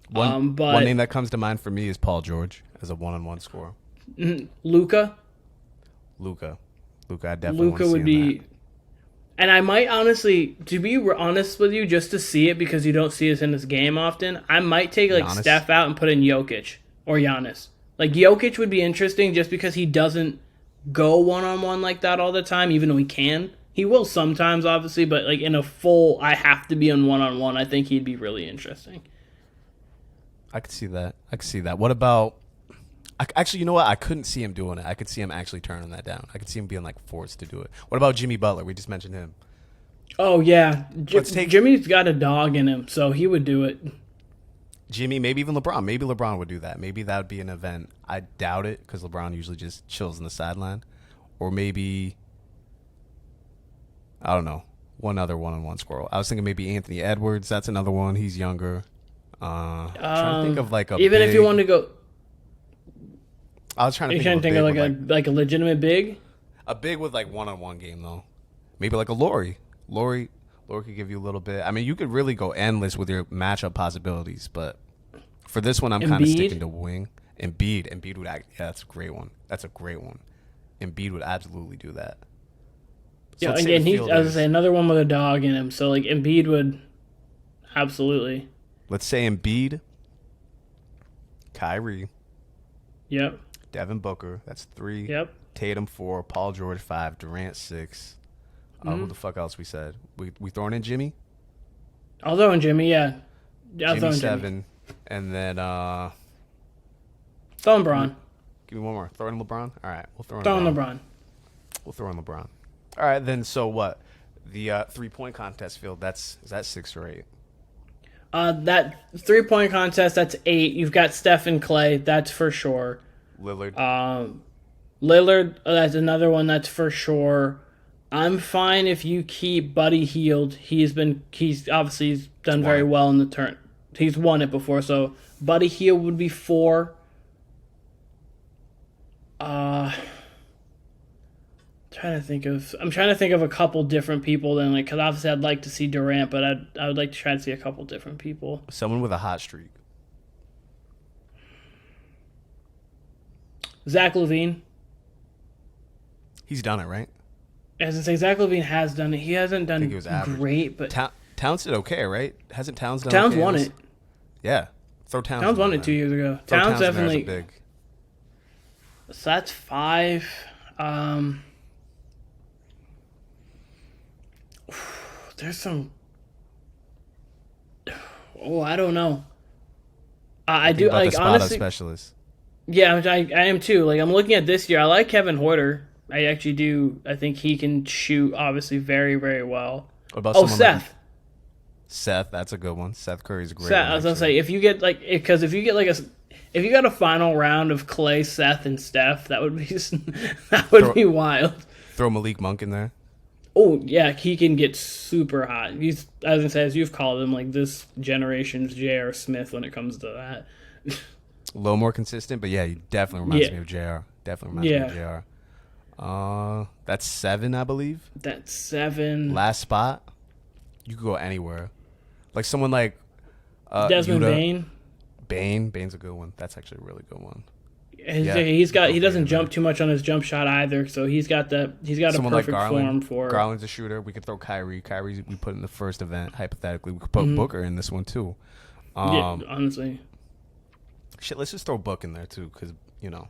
One name that comes to mind for me is Paul George as a one-on-one scorer. Luka, I definitely want to see would be. that. And I might honestly, to be honest with you, just to see it because you don't see us in this game often, I might take like Giannis. Steph out and put in Jokic or Giannis. Like Jokic would be interesting just because he doesn't go one-on-one like that all the time, even though he can. He will sometimes, obviously, but like in a full, I have to be on one-on-one, I think he'd be really interesting. I could see that. What about... Actually, you know what? I couldn't see him doing it. I could see him actually turning that down. I could see him being like forced to do it. What about Jimmy Butler? We just mentioned him. Oh, yeah. Jimmy's got a dog in him, so he would do it. Jimmy, maybe even LeBron. Maybe LeBron would do that. Maybe that would be an event. I doubt it because LeBron usually just chills on the sideline. Or maybe, I don't know, one other one-on-one squirrel. I was thinking maybe Anthony Edwards. That's another one. He's younger. Trying to think of like a even big, if you want to go... I was trying to You're think trying of to think of like a legitimate big? a big with like one-on-one game though. Maybe like a Laurie. Laurie could give you a little bit. I mean, you could really go endless with your matchup possibilities, but for this one, I'm kind of sticking to wing. Embiid would act. Yeah, that's a great one. Embiid would absolutely do that. So Yeah, again, I was gonna say another one with a dog in him. So like Embiid would absolutely. Let's say Embiid, Kyrie, Yep. Devin Booker. That's 3. Yep. Tatum 4. Paul George 5. Durant 6. Who the fuck else we said? We throwing in Jimmy? I'll throw in Jimmy. Yeah. I'll Jimmy 7, and then throw in LeBron. give me one more. Throw in LeBron. All right, we'll throw in LeBron. We'll throw in LeBron. All right, then. So what? The 3-point contest field. Is that 6 or 8? That 3-point contest. That's 8. You've got Steph and Clay. That's for sure. Lillard. Lillard. That's another one. That's for sure. I'm fine if you keep Buddy Hield. He's obviously done very well in the turn. He's won it before, so Buddy Hield would be 4. I'm trying to think of a couple different people then, like, because obviously I'd like to see Durant, but I would like to try to see a couple different people. Someone with a hot streak. Zach LaVine. He's done it, right? As I say, Zach LaVine has done it. He hasn't done he was average. great, but Towns did okay, right? Hasn't Towns done? Towns okay won it. Yeah, throw Towns. Towns won it 2 years ago. Throw Towns in there as a definitely. big. So that's 5. There's some. Oh, I don't know. I do About like the spot honestly. specialist. Yeah, I am too. Like I'm looking at this year. I like Kevin Huerter. I actually do. I think he can shoot obviously very, very well. What about Seth? Seth, that's a good one. Seth Curry's a great Seth, one. I was gonna say if you get like if you got a final round of Clay, Seth, and Steph, that would be wild. Throw Malik Monk in there. Oh yeah, he can get super hot. I was gonna say, as you've called him, like this generation's J.R. Smith when it comes to that. A little more consistent, but yeah, he definitely reminds me of JR. Definitely reminds me of JR. That's 7, I believe. That's 7. Last spot. You could go anywhere. Like someone like Desmond Bane. Bane's a good one. That's actually a really good one. He doesn't jump too much on his jump shot either, so he's got someone a perfect like form for. Garland's a shooter. We could throw Kyrie. Kyrie we put in the first event. Hypothetically, we could put Booker in this one too. Yeah, honestly. Shit, let's just throw Book in there too, because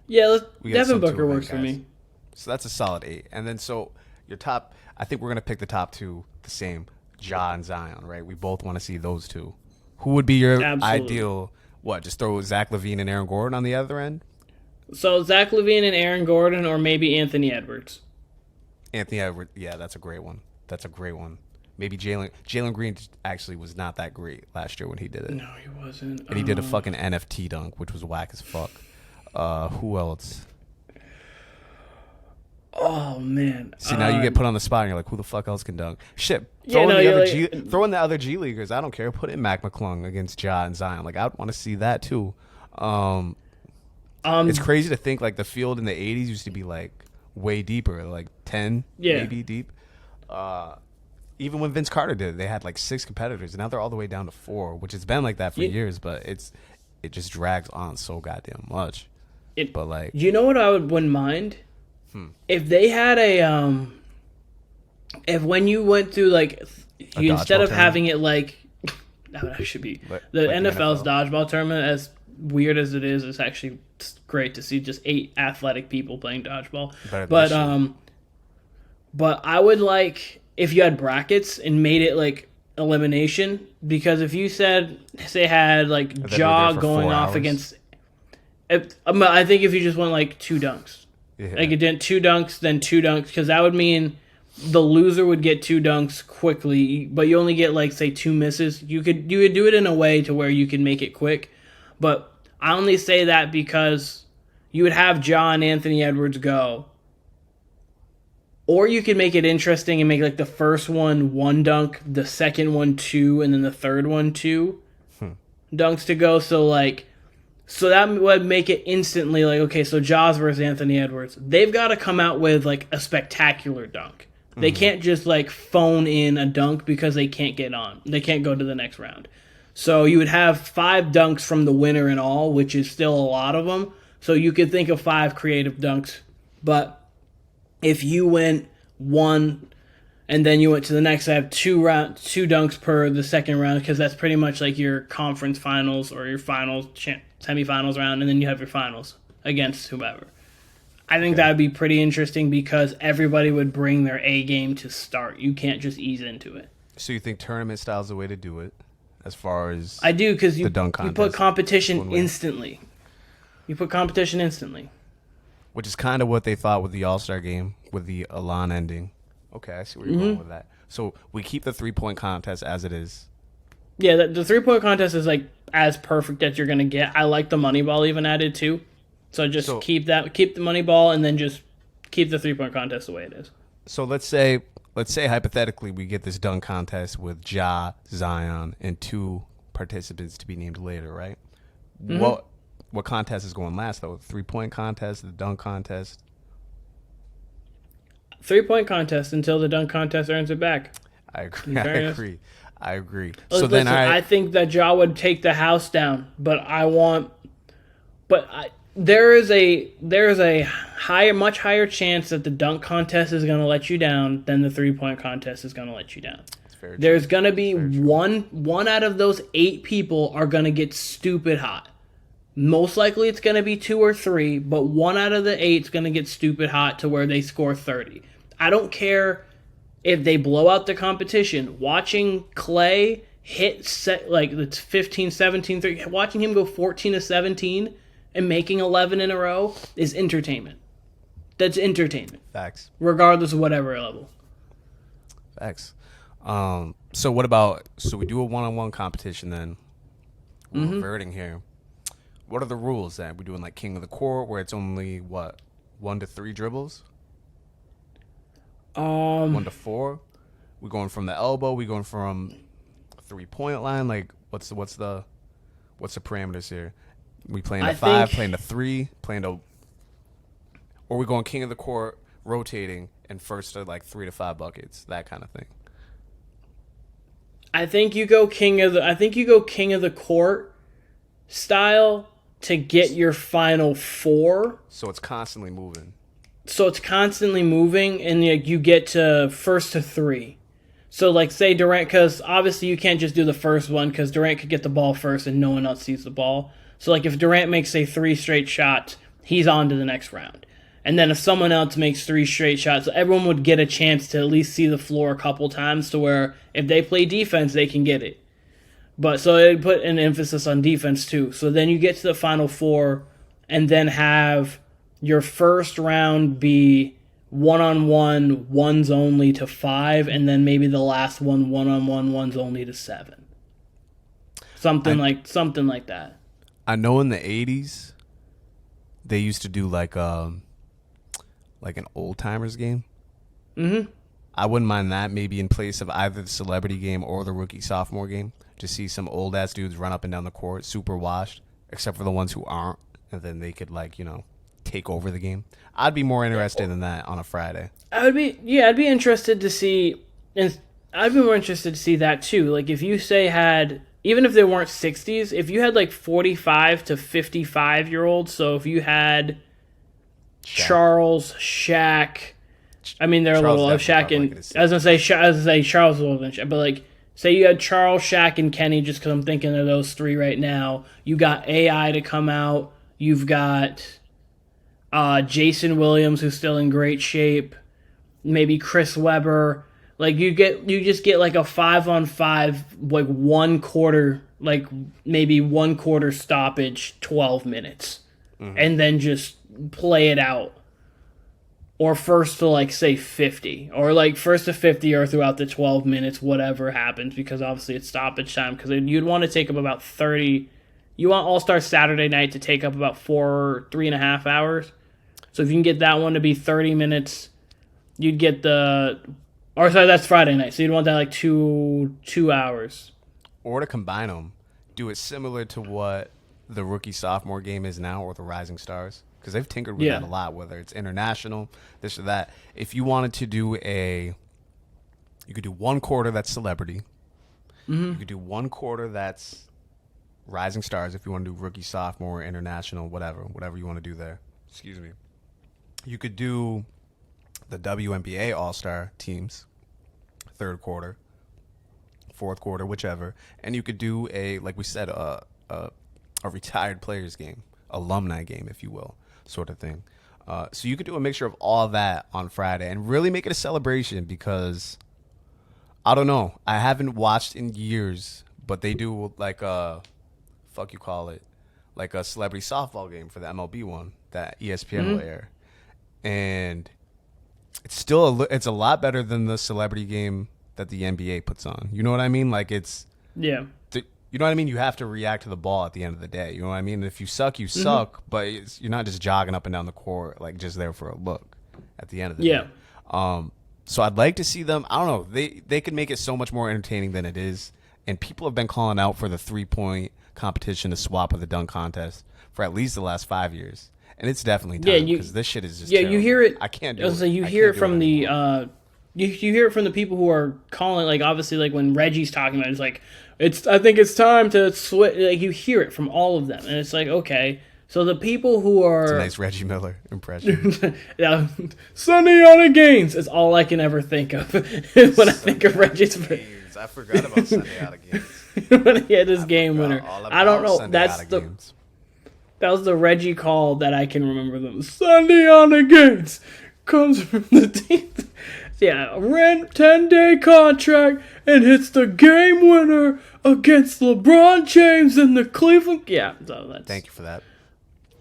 Yeah, Devin Booker works for me. So that's a solid 8. And then so your top, I think we're gonna pick the top 2 the same, Ja and Zion, right? We both want to see those 2. Who would be your ideal? What? Just throw Zach LaVine and Aaron Gordon on the other end. So Zach LaVine and Aaron Gordon, or maybe Anthony Edwards. Anthony Edwards, yeah, that's a great one. Maybe Jalen Green actually was not that great last year when he did it. No, he wasn't. And he did a fucking NFT dunk, which was whack as fuck. Who else? Oh man. See, now you get put on the spot and you're like, who the fuck else can dunk? Shit. Yeah, no, Throw in the other G Leaguers. I don't care. Put in Mac McClung against Ja and Zion. Like, I want to see that too. It's crazy to think like the field in the 80s used to be like way deeper, like 10 maybe deep. Even when Vince Carter did it, they had like 6 competitors, and now they're all the way down to 4, which has been like that for years, but it just drags on so goddamn much. But like, you know what I wouldn't mind? If they had if when you went through like, instead of having it like, that should be the NFL's dodgeball tournament. As weird as it is, it's actually great to see just 8 athletic people playing dodgeball. But I would like if you had brackets and made it like elimination, because if you say had like Ja going off against, I think if you just went like 2 dunks. Yeah. Like it did 2 dunks, then 2 dunks, because that would mean the loser would get 2 dunks quickly, but you only get like say 2 misses. You could do it in a way to where you can make it quick, but I only say that because you would have Ja and Anthony Edwards go, or you could make it interesting and make like the first one 1 dunk, the second one 2, and then the third one 2 dunks to go. So that would make it instantly like, okay, so Jaws versus Anthony Edwards. They've got to come out with like a spectacular dunk. They can't just like phone in a dunk because they can't get on. They can't go to the next round. So you would have 5 dunks from the winner in all, which is still a lot of them. So you could think of 5 creative dunks. But if you went 1 and then you went to the next, I have 2 dunks per the second round, because that's pretty much like your conference finals or your finals, semifinals round, and then you have your finals against whoever. I think that would be pretty interesting because everybody would bring their A game to start. You can't just ease into it. So you think tournament style is the way to do it, as far as I do, because you put competition instantly. You put competition instantly. Which is kind of what they thought with the All-Star game, with the Elan ending. Okay, I see where you're going with that. So we keep the 3-point contest as it is. Yeah, the 3-point contest is like as perfect as you're going to get. I like the money ball even added too. So keep the money ball, and then just keep the 3-point contest the way it is. So let's say hypothetically we get this dunk contest with Ja, Zion, and 2 participants to be named later, right? What contest is going last though? The 3-point contest, the dunk contest? 3-point contest until the dunk contest earns it back. I agree. Listen, I think that Ja would take the house down, but there is a much higher chance that the dunk contest is going to let you down than the 3-point contest is going to let you down. There's going to be one out of those 8 people are going to get stupid hot. Most likely it's going to be 2 or 3, but 1 out of the 8 is going to get stupid hot to where they score 30. I don't care if they blow out the competition. Watching Clay hit set like it's 15, 17, 3, watching him go 14 to 17 and making 11 in a row is entertainment. That's entertainment. Facts. Regardless of whatever level. Facts. So what about, so we do a one-on-one competition then. We're reverting here. What are the rules then? We're doing like King of the Court where it's only, 1 to 3 dribbles? 1 to 4? We going from the elbow? We going from 3-point line? Like what's the parameters here? We playing to 5, playing to 3, or we going King of the Court, rotating, and first to like 3 to 5 buckets, that kind of thing. I think you go King of the Court style to get your final 4. So it's constantly moving. And you get to first to 3. So like say Durant, because obviously you can't just do the first one because Durant could get the ball first and no one else sees the ball. So like if Durant makes say 3 straight shots, he's on to the next round. And then if someone else makes 3 straight shots, everyone would get a chance to at least see the floor a couple times to where if they play defense, they can get it. But so they put an emphasis on defense too. So then you get to the final 4 and then have your first round be 1-on-1, 1s only to 5, and then maybe the last one 1-on-1, 1s only to 7. Something like that. I know in the 80s they used to do like like an old timers game. Mm-hmm. I wouldn't mind that, maybe in place of either the celebrity game or the rookie sophomore game. To see some old ass dudes run up and down the court, super washed, except for the ones who aren't, and then they could take over the game. I'd be more interested in that on a Friday. I'd be interested to see, and I'd be more interested to see that too. Like if you even if they weren't 60s, if you had like 45 to 55-year-olds, so if you had Charles, Shaq, I mean they're Charles a little of Shaq and I was gonna say Charles was older than Shaq, but like say you had Charles, Shaq, and Kenny, just because I'm thinking of those three right now. You got AI to come out. You've got Jason Williams, who's still in great shape. Maybe Chris Webber. Like you just get like a 5-on-5, like 1 quarter, like maybe 1 quarter stoppage, 12 minutes, and then just play it out. Or first to like say 50, or like first to 50, or throughout the 12 minutes, whatever happens, because obviously it's stoppage time. Because you'd want to take up about 30. You want All-Star Saturday night to take up about 3.5 hours. So if you can get that one to be 30 minutes, you'd get that's Friday night. So you'd want that like 2 hours. Or to combine them, do it similar to what the rookie sophomore game is now, or the Rising Stars. Because they've tinkered with that a lot, whether it's international, this or that. If you wanted to do you could do 1 quarter that's celebrity. Mm-hmm. You could do 1 quarter that's Rising Stars if you want to do rookie, sophomore, international, whatever you want to do there. Excuse me. You could do the WNBA All-Star teams, 3rd quarter, 4th quarter, whichever. And you could do like we said, a retired players game, alumni game, if you will. Sort of thing. So you could do a mixture of all that on Friday and really make it a celebration, because I don't know, I haven't watched in years, but they do like a like a celebrity softball game for the MLB one that ESPN will air, and it's still it's a lot better than the celebrity game that the NBA puts on. You know what I mean? Like you know what I mean? You have to react to the ball at the end of the day. You know what I mean? If you suck, you suck, but you're not just jogging up and down the court, like just there for a look at the end of the day. So I'd like to see them. I don't know. They could make it so much more entertaining than it is. And people have been calling out for the 3-point competition to swap with the dunk contest for at least the last 5 years. And it's definitely time, because this shit is just terrible. You hear it. I can't do it. So you hear it from the you hear it from the people who are calling, like obviously like when Reggie's talking about it, it's like I think it's time to switch. Like you hear it from all of them, and it's like, okay, so the people who are it's a nice Reggie Miller impression. Yeah, Sunday Gaines is all I can ever think of when I think of Reggie's. I forgot about Sunday Gaines. When he had his game winner, I don't know. That was the Reggie call that I can remember. Them Sunday Gaines comes from the team. Yeah, rent 10-day contract and hits the game winner against LeBron James in the Cleveland. Yeah, so that's. Thank you for that.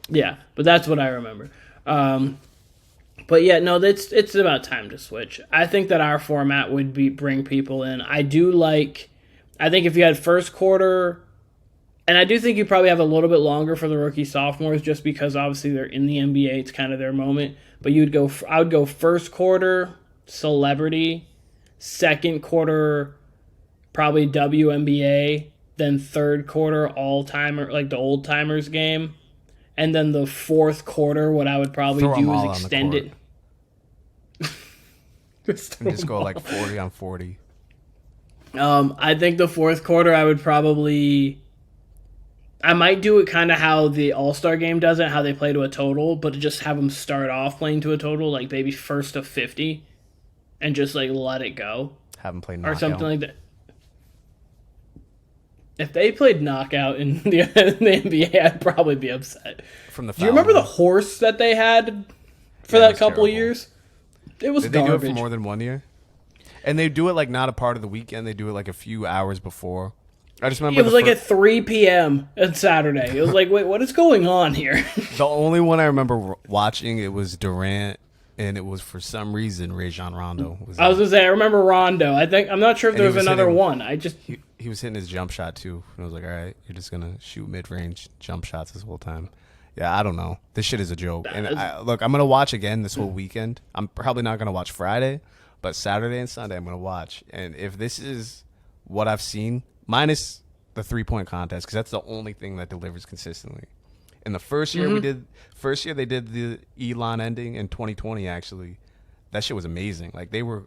Yeah, but that's what I remember. But yeah, no, it's about time to switch. I think that our format would bring people in. I think if you had first quarter, and I do think you probably have a little bit longer for the rookie sophomores, just because obviously they're in the NBA. It's kind of their moment. But I would go first quarter celebrity, second quarter probably WNBA, then third quarter all-timer, like the old-timers game, and then the fourth quarter, what I would probably do is extend it. And just go like 40 on 40. I think the fourth quarter I might do it kind of how the All-Star game does it, how they play to a total, but just have them start off playing to a total, like maybe first to 50, and just like let it go. Have them play knockout. Or something like that. If they played knockout in the NBA, I'd probably be upset. From the do you remember the horse that they had for that couple of years? It was Did garbage. They do it for more than 1 year? And they do it like not a part of the weekend. They do it like a few hours before. I just remember it was like at 3 p.m. on Saturday. It was like, wait, what is going on here? The only one I remember watching, it was Durant, and it was for some reason Rajon Rondo. I was gonna say I remember Rondo. I'm not sure if there was another one. He was hitting his jump shot too, and I was like, all right, you're just gonna shoot mid range jump shots this whole time. Yeah, I don't know. This shit is a joke. And look, I'm gonna watch again this whole weekend. I'm probably not gonna watch Friday, but Saturday and Sunday I'm gonna watch. And if this is what I've seen, minus the 3-point contest, because that's the only thing that delivers consistently. In the first year they did the Elon ending in 2020. Actually, that shit was amazing. Like that was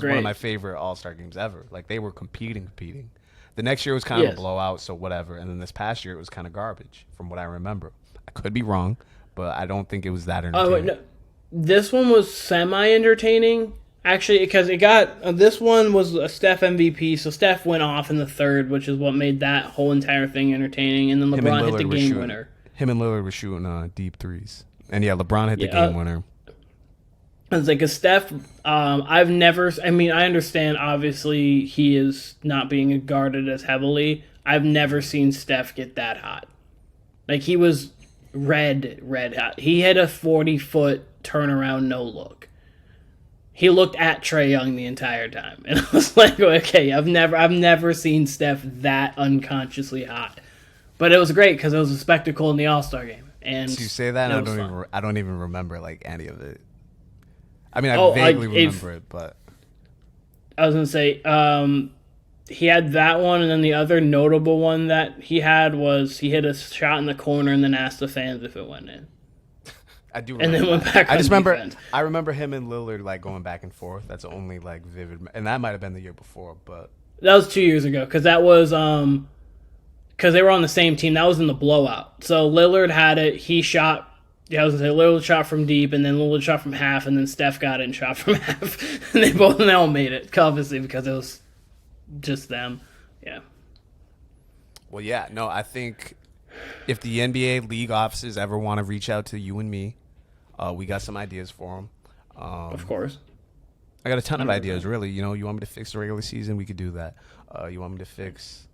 one of my favorite All-Star games ever. Like they were competing. The next year was kind of a blowout, so whatever. And then this past year it was kind of garbage, from what I remember. I could be wrong, but I don't think it was that entertaining. No. This one was semi-entertaining, actually, because this one was a Steph MVP, so Steph went off in the third, which is what made that whole entire thing entertaining, and then LeBron hit the game winner. Him and Lillard were shooting deep threes. And yeah, LeBron hit the game winner. It's like a Steph, I understand, obviously, he is not being guarded as heavily. I've never seen Steph get that hot. Like, he was red hot. He had a 40-foot turnaround no look. He looked at Trae Young the entire time. And I was like, okay, I've never seen Steph that unconsciously hot. But it was great because it was a spectacle in the All-Star game. And so you say that, and I don't even remember like any of it. I mean, I vaguely remember it, but I was gonna say he had that one, and then the other notable one that he had was he hit a shot in the corner and then asked the fans if it went in. I do remember. And then went back. I remember him and Lillard like going back and forth. That's the only like vivid, and that might have been the year before, but that was 2 years ago because that was because they were on the same team. That was in the blowout. So Lillard had it. He shot. Yeah, I was gonna say Lillard shot from deep, and then Lillard shot from half, and then Steph got it and shot from half, and they all made it, obviously because it was just them. Yeah. Well, yeah, no, I think if the NBA league offices ever want to reach out to you and me, we got some ideas for them. Of course. I got a ton of ideas, really. You know, you want me to fix the regular season? We could do that. You want me to fix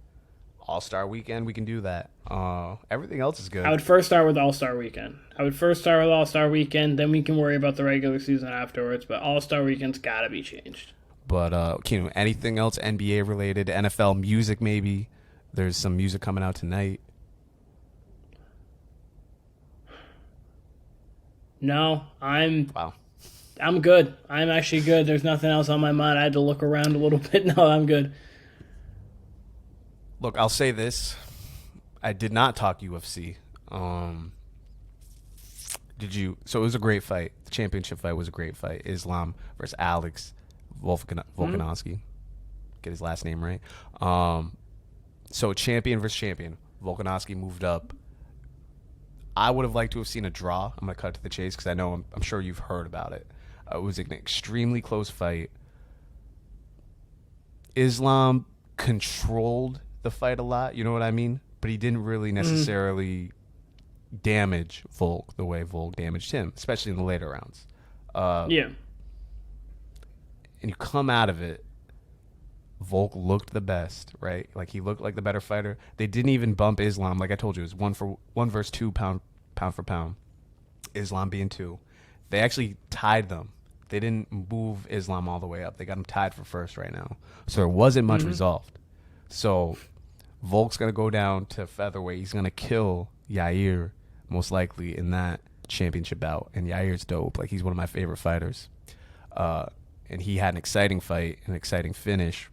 All-Star Weekend? We can do that. Everything else is good. I would first start with All-Star Weekend. Then we can worry about the regular season afterwards. But All-Star Weekend's got to be changed. But anything else NBA related, NFL music maybe? There's some music coming out tonight. No, I'm good. I'm actually good. There's nothing else on my mind. I had to look around a little bit. No, I'm good. Look, I'll say this. I did not talk UFC. Did you? So it was a great fight. The championship fight was a great fight. Islam versus Alex Volkanovski. Get his last name right. So champion versus champion. Volkanovski moved up. I would have liked to have seen a draw. I'm going to cut to the chase because I know I'm sure you've heard about it. It was an extremely close fight. Islam controlled the fight a lot, you know what I mean? But he didn't really necessarily damage Volk the way Volk damaged him, especially in the later rounds. Yeah. And you come out of it, Volk looked the best, right? Like he looked like the better fighter. They didn't even bump Islam. Like I told you, it was one versus two pound for pound. Islam being 2. They actually tied them. They didn't move Islam all the way up. They got him tied for first right now. So there wasn't much resolved. So Volk's going to go down to featherweight. He's going to kill Yair, most likely, in that championship bout. And Yair's dope. Like, he's one of my favorite fighters. And he had an exciting fight, an exciting finish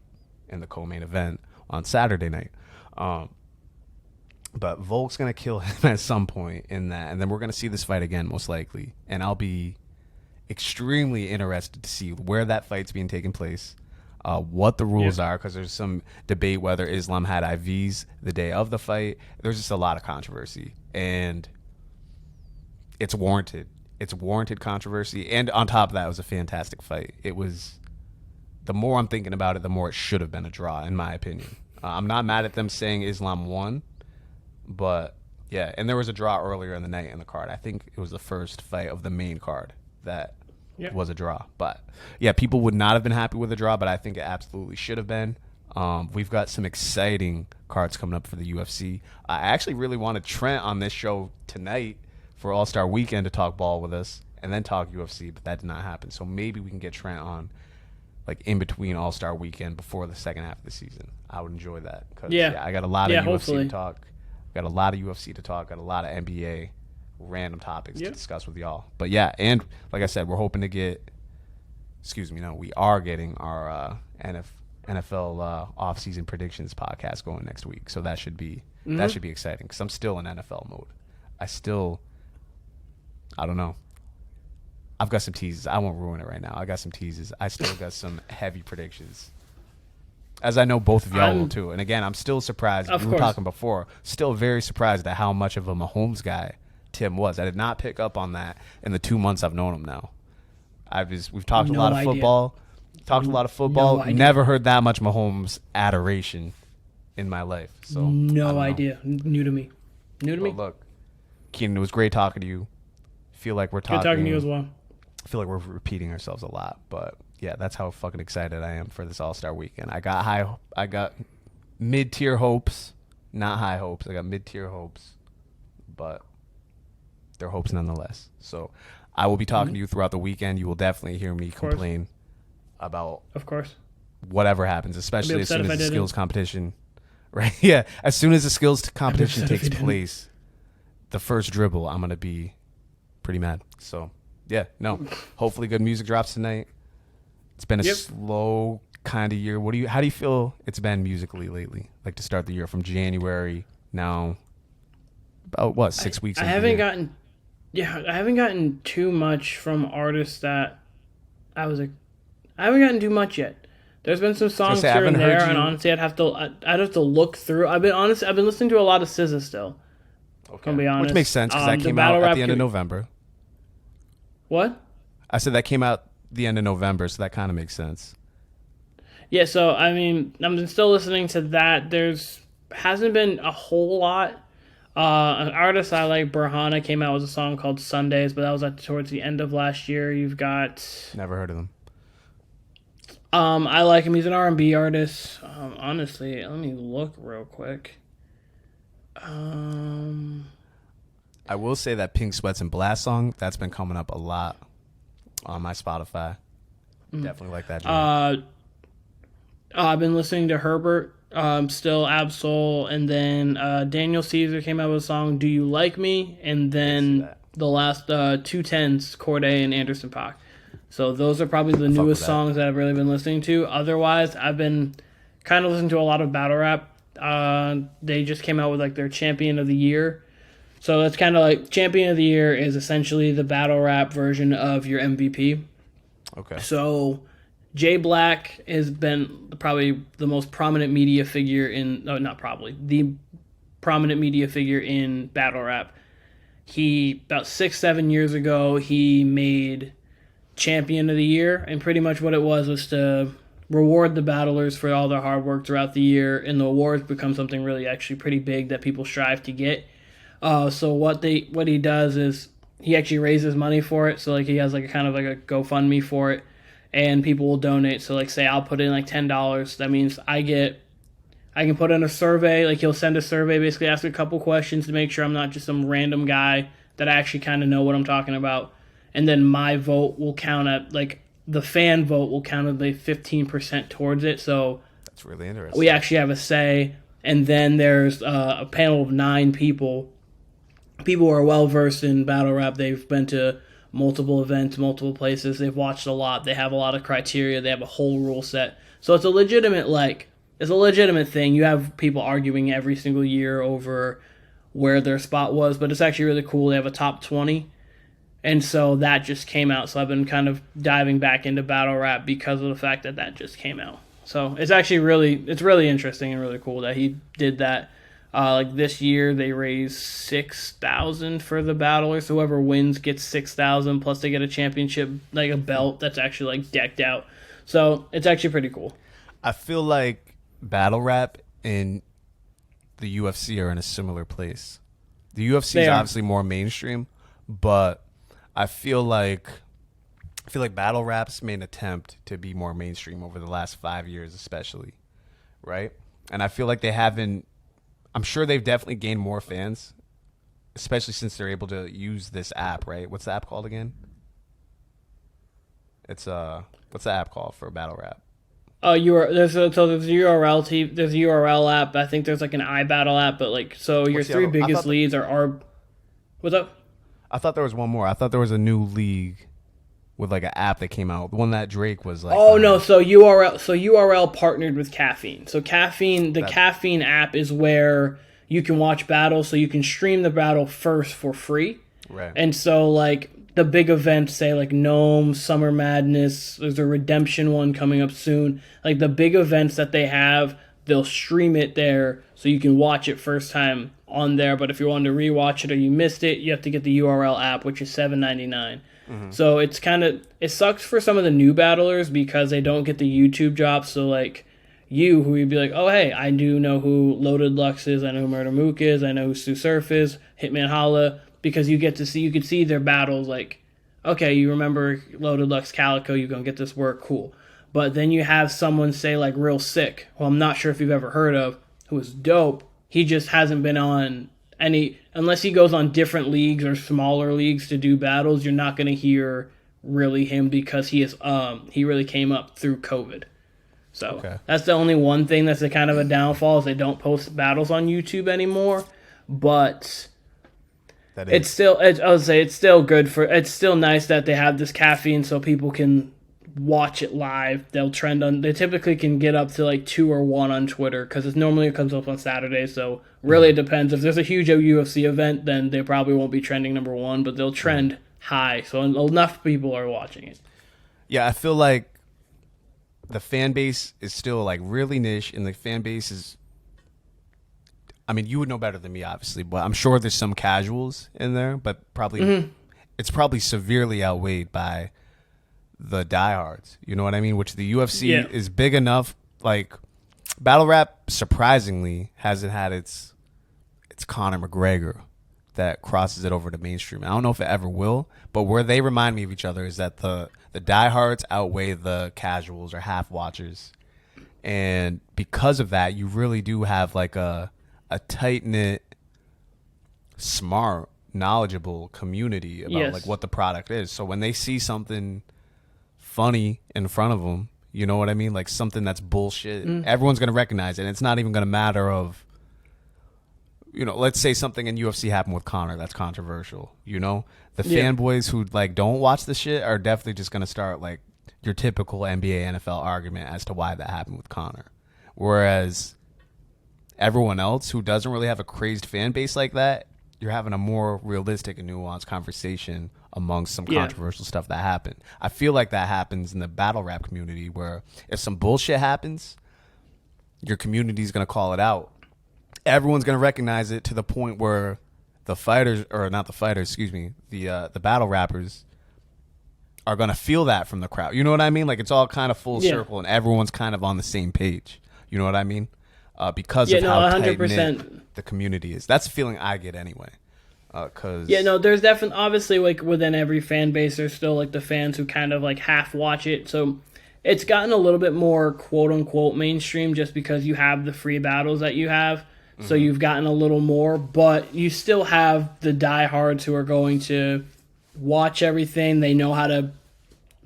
in the co-main event on Saturday night. But Volk's going to kill him at some point in that. And then we're going to see this fight again, most likely. And I'll be extremely interested to see where that fight's being taken place, what the rules are, because there's some debate whether Islam had IVs the day of the fight. There's just a lot of controversy, and it's warranted. It's warranted controversy, and on top of that, it was a fantastic fight. It was, the more I'm thinking about it, the more it should have been a draw, in my opinion. I'm not mad at them saying Islam won, but yeah, and there was a draw earlier in the night in the card. I think it was the first fight of the main card that was a draw. But yeah, people would not have been happy with a draw, but I think it absolutely should have been. We've got some exciting cards coming up for the UFC. I actually really wanted Trent on this show tonight for All-Star Weekend to talk ball with us and then talk UFC, but that did not happen. So maybe we can get Trent on like in between All-Star Weekend before the second half of the season. I would enjoy that because I got a lot of UFC to talk. Got a lot of UFC to talk. Got a lot of NBA. random topics to discuss with y'all. But yeah, and like I said, we're hoping to get. We are getting our NFL off-season predictions podcast going next week, so that should be exciting because I'm still in NFL mode. I don't know. I've got some teases. I won't ruin it right now. I got some teases. I still got some heavy predictions. As I know both of y'all will too. And again, I'm still surprised. We were talking before. Still very surprised at how much of a Mahomes guy Tim was. I did not pick up on that in the 2 months I've known him now. We've talked a lot of football. Never heard that much Mahomes adoration in my life. So no idea. New to me. Look, Keenan, it was great talking to you. Feel like we're talking. Good talking to you as well. I feel like we're repeating ourselves a lot, but yeah, that's how fucking excited I am for this All-Star weekend. I got mid-tier hopes, not high hopes. I got mid-tier hopes, but they're hopes nonetheless. So I will be talking to you throughout the weekend. You will definitely hear me complain about whatever happens, especially as soon as the skills competition, right? Yeah, as soon as the skills competition takes place, the first dribble, I'm gonna be pretty mad. So yeah, no. Hopefully, good music drops tonight. It's been a slow kind of year. How do you feel it's been musically lately? Like to start the year from January now, about 6 weeks? I haven't gotten too much from artists that I haven't gotten too much yet. There's been some songs here and there, and honestly, I'd have to look through. I've been listening to a lot of SZA still. Okay, I'll be honest, which makes sense because that came out at the end of November. What? I said that came out the end of November, so that kind of makes sense. Yeah, so I mean, I'm still listening to that. Hasn't been a whole lot. An artist I like, Burhana, came out with a song called Sundays, but that was towards the end of last year. You've got... Never heard of them. I like him. He's an R&B artist. Honestly, let me look real quick. I will say that Pink Sweats and Blast song, that's been coming up a lot on my Spotify. Definitely like that. I've been listening to Herbert, still Absol, and then Daniel Caesar came out with a song, Do You Like Me? And then the last 210s, Corday and Anderson .Paak. So those are probably the newest songs that I've really been listening to. Otherwise, I've been kind of listening to a lot of battle rap. They just came out with like their Champion of the Year. So it's kind of like Champion of the Year is essentially the battle rap version of your MVP. Okay. So Jay Black has been probably the most prominent media figure the prominent media figure in battle rap. About 6-7 years ago, he made Champion of the Year, and pretty much what it was to reward the battlers for all their hard work throughout the year, and the awards become something really actually pretty big that people strive to get. So what he does is he actually raises money for it. So like he has like a kind of like a GoFundMe for it, and people will donate. So like say I'll put in like $10. That means I can put in a survey. Like he'll send a survey, basically ask a couple questions to make sure I'm not just some random guy, that I actually kind of know what I'm talking about. And then my vote will count at like the fan vote will count at like 15% towards it. So that's really interesting. We actually have a say. And then there's a panel of 9 people. People who are well versed in battle rap. They've been to multiple events, multiple places. They've watched a lot. They have a lot of criteria. They have a whole rule set. So it's a legitimate thing. You have people arguing every single year over where their spot was, but it's actually really cool. They have a top 20. And so that just came out. So I've been kind of diving back into battle rap because of the fact that just came out. So it's actually really interesting and really cool that he did that. Like this year, they raised $6,000 for the battlers. Whoever wins gets $6,000 plus they get a championship, like a belt that's actually like decked out. So it's actually pretty cool. I feel like battle rap and the UFC are in a similar place. The UFC is obviously more mainstream, but I feel like battle rap's made an attempt to be more mainstream over the last 5 years, especially, right? And I feel like they haven't. I'm sure they've definitely gained more fans, especially since they're able to use this app, right? What's the app called again? It's what's the app called for battle rap? Oh, there's a URL app. I think there's like an iBattle app, but like so your three biggest leads are. What's up? I thought there was one more. I thought there was a new league with like an app that came out. The one that Drake was like. Oh no! So URL partnered with Caffeine. So Caffeine app is where you can watch battles. So you can stream the battle first for free. Right. And so like the big events, say like Gnome, Summer Madness. There's a Redemption one coming up soon. Like the big events that they have, they'll stream it there so you can watch it first time on there. But if you wanted to rewatch it or you missed it, you have to get the URL app, which is $7.99. So it sucks for some of the new battlers because they don't get the YouTube drops. So like you, who you'd be like, oh hey, I do know who Loaded Lux is, I know who Murder Mook is, I know who Stu Surf is, Hitman Holla, because you could see their battles. Like, okay, you remember Loaded Lux Calico, you gonna get this work, cool. But then you have someone say like Real Sick, who I'm not sure if you've ever heard of, who is dope. He just hasn't been on any, unless he goes on different leagues or smaller leagues to do battles, you're not going to hear really him because he really came up through COVID. So That's the only one thing that's a kind of a downfall, is they don't post battles on YouTube anymore. But it's still good it's still nice that they have this Caffeine so people can watch it live. They typically can get up to like 2 or 1 on Twitter, because it comes up on Saturday. So really it depends. If there's a huge UFC event, then they probably won't be trending number 1, but they'll trend high, so enough people are watching it. Yeah, I feel like the fan base is still like really niche, and the fan base is, I mean, you would know better than me obviously, but I'm sure there's some casuals in there, but it's probably severely outweighed by the diehards, you know what I mean? Which the UFC is big enough. Like, battle rap surprisingly hasn't had its Conor McGregor that crosses it over to mainstream. I don't know if it ever will, but where they remind me of each other is that the diehards outweigh the casuals or half watchers, and because of that, you really do have like a tight knit, smart, knowledgeable community about like what the product is. So when they see something funny in front of them, you know what I mean, like something that's bullshit, everyone's gonna recognize it, and it's not even gonna matter of, you know, let's say something in UFC happened with Conor that's controversial, you know, the fanboys who like don't watch the shit are definitely just gonna start like your typical NBA NFL argument as to why that happened with Conor, whereas everyone else who doesn't really have a crazed fan base like that, you're having a more realistic and nuanced conversation amongst some controversial stuff that happened. I feel like that happens in the battle rap community, where if some bullshit happens, your community's going to call it out. Everyone's going to recognize it, to the point where the fighters, or not the fighters, excuse me, the battle rappers are going to feel that from the crowd. You know what I mean? Like, it's all kind of full circle, and everyone's kind of on the same page. You know what I mean? Because of how 100%. tight-knit the community is. That's the feeling I get anyway. There's definitely, obviously, like within every fan base, there's still like the fans who kind of like half watch it. So it's gotten a little bit more quote unquote mainstream just because you have the free battles that you have. So you've gotten a little more, but you still have the diehards who are going to watch everything. They know how to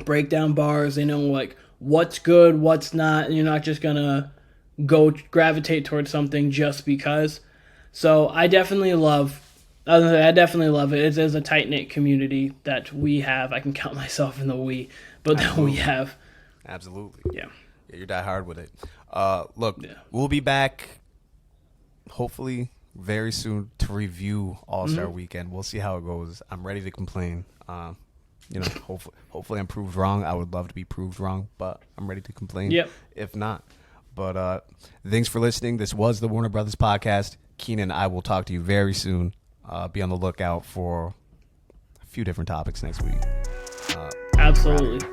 break down bars. They know like what's good, what's not, and you're not just gonna gravitate towards something just because. So I definitely love it. It's a tight-knit community that we have. I can count myself in the we, but that we have. Absolutely. Yeah, you're die hard with it. We'll be back hopefully very soon to review All-Star Weekend. We'll see how it goes. I'm ready to complain. Hopefully I'm proved wrong. I would love to be proved wrong, but I'm ready to complain. If not. But thanks for listening. This was the Warner Brothas podcast. Keenan, I will talk to you very soon. Be on the lookout for a few different topics next week. Absolutely.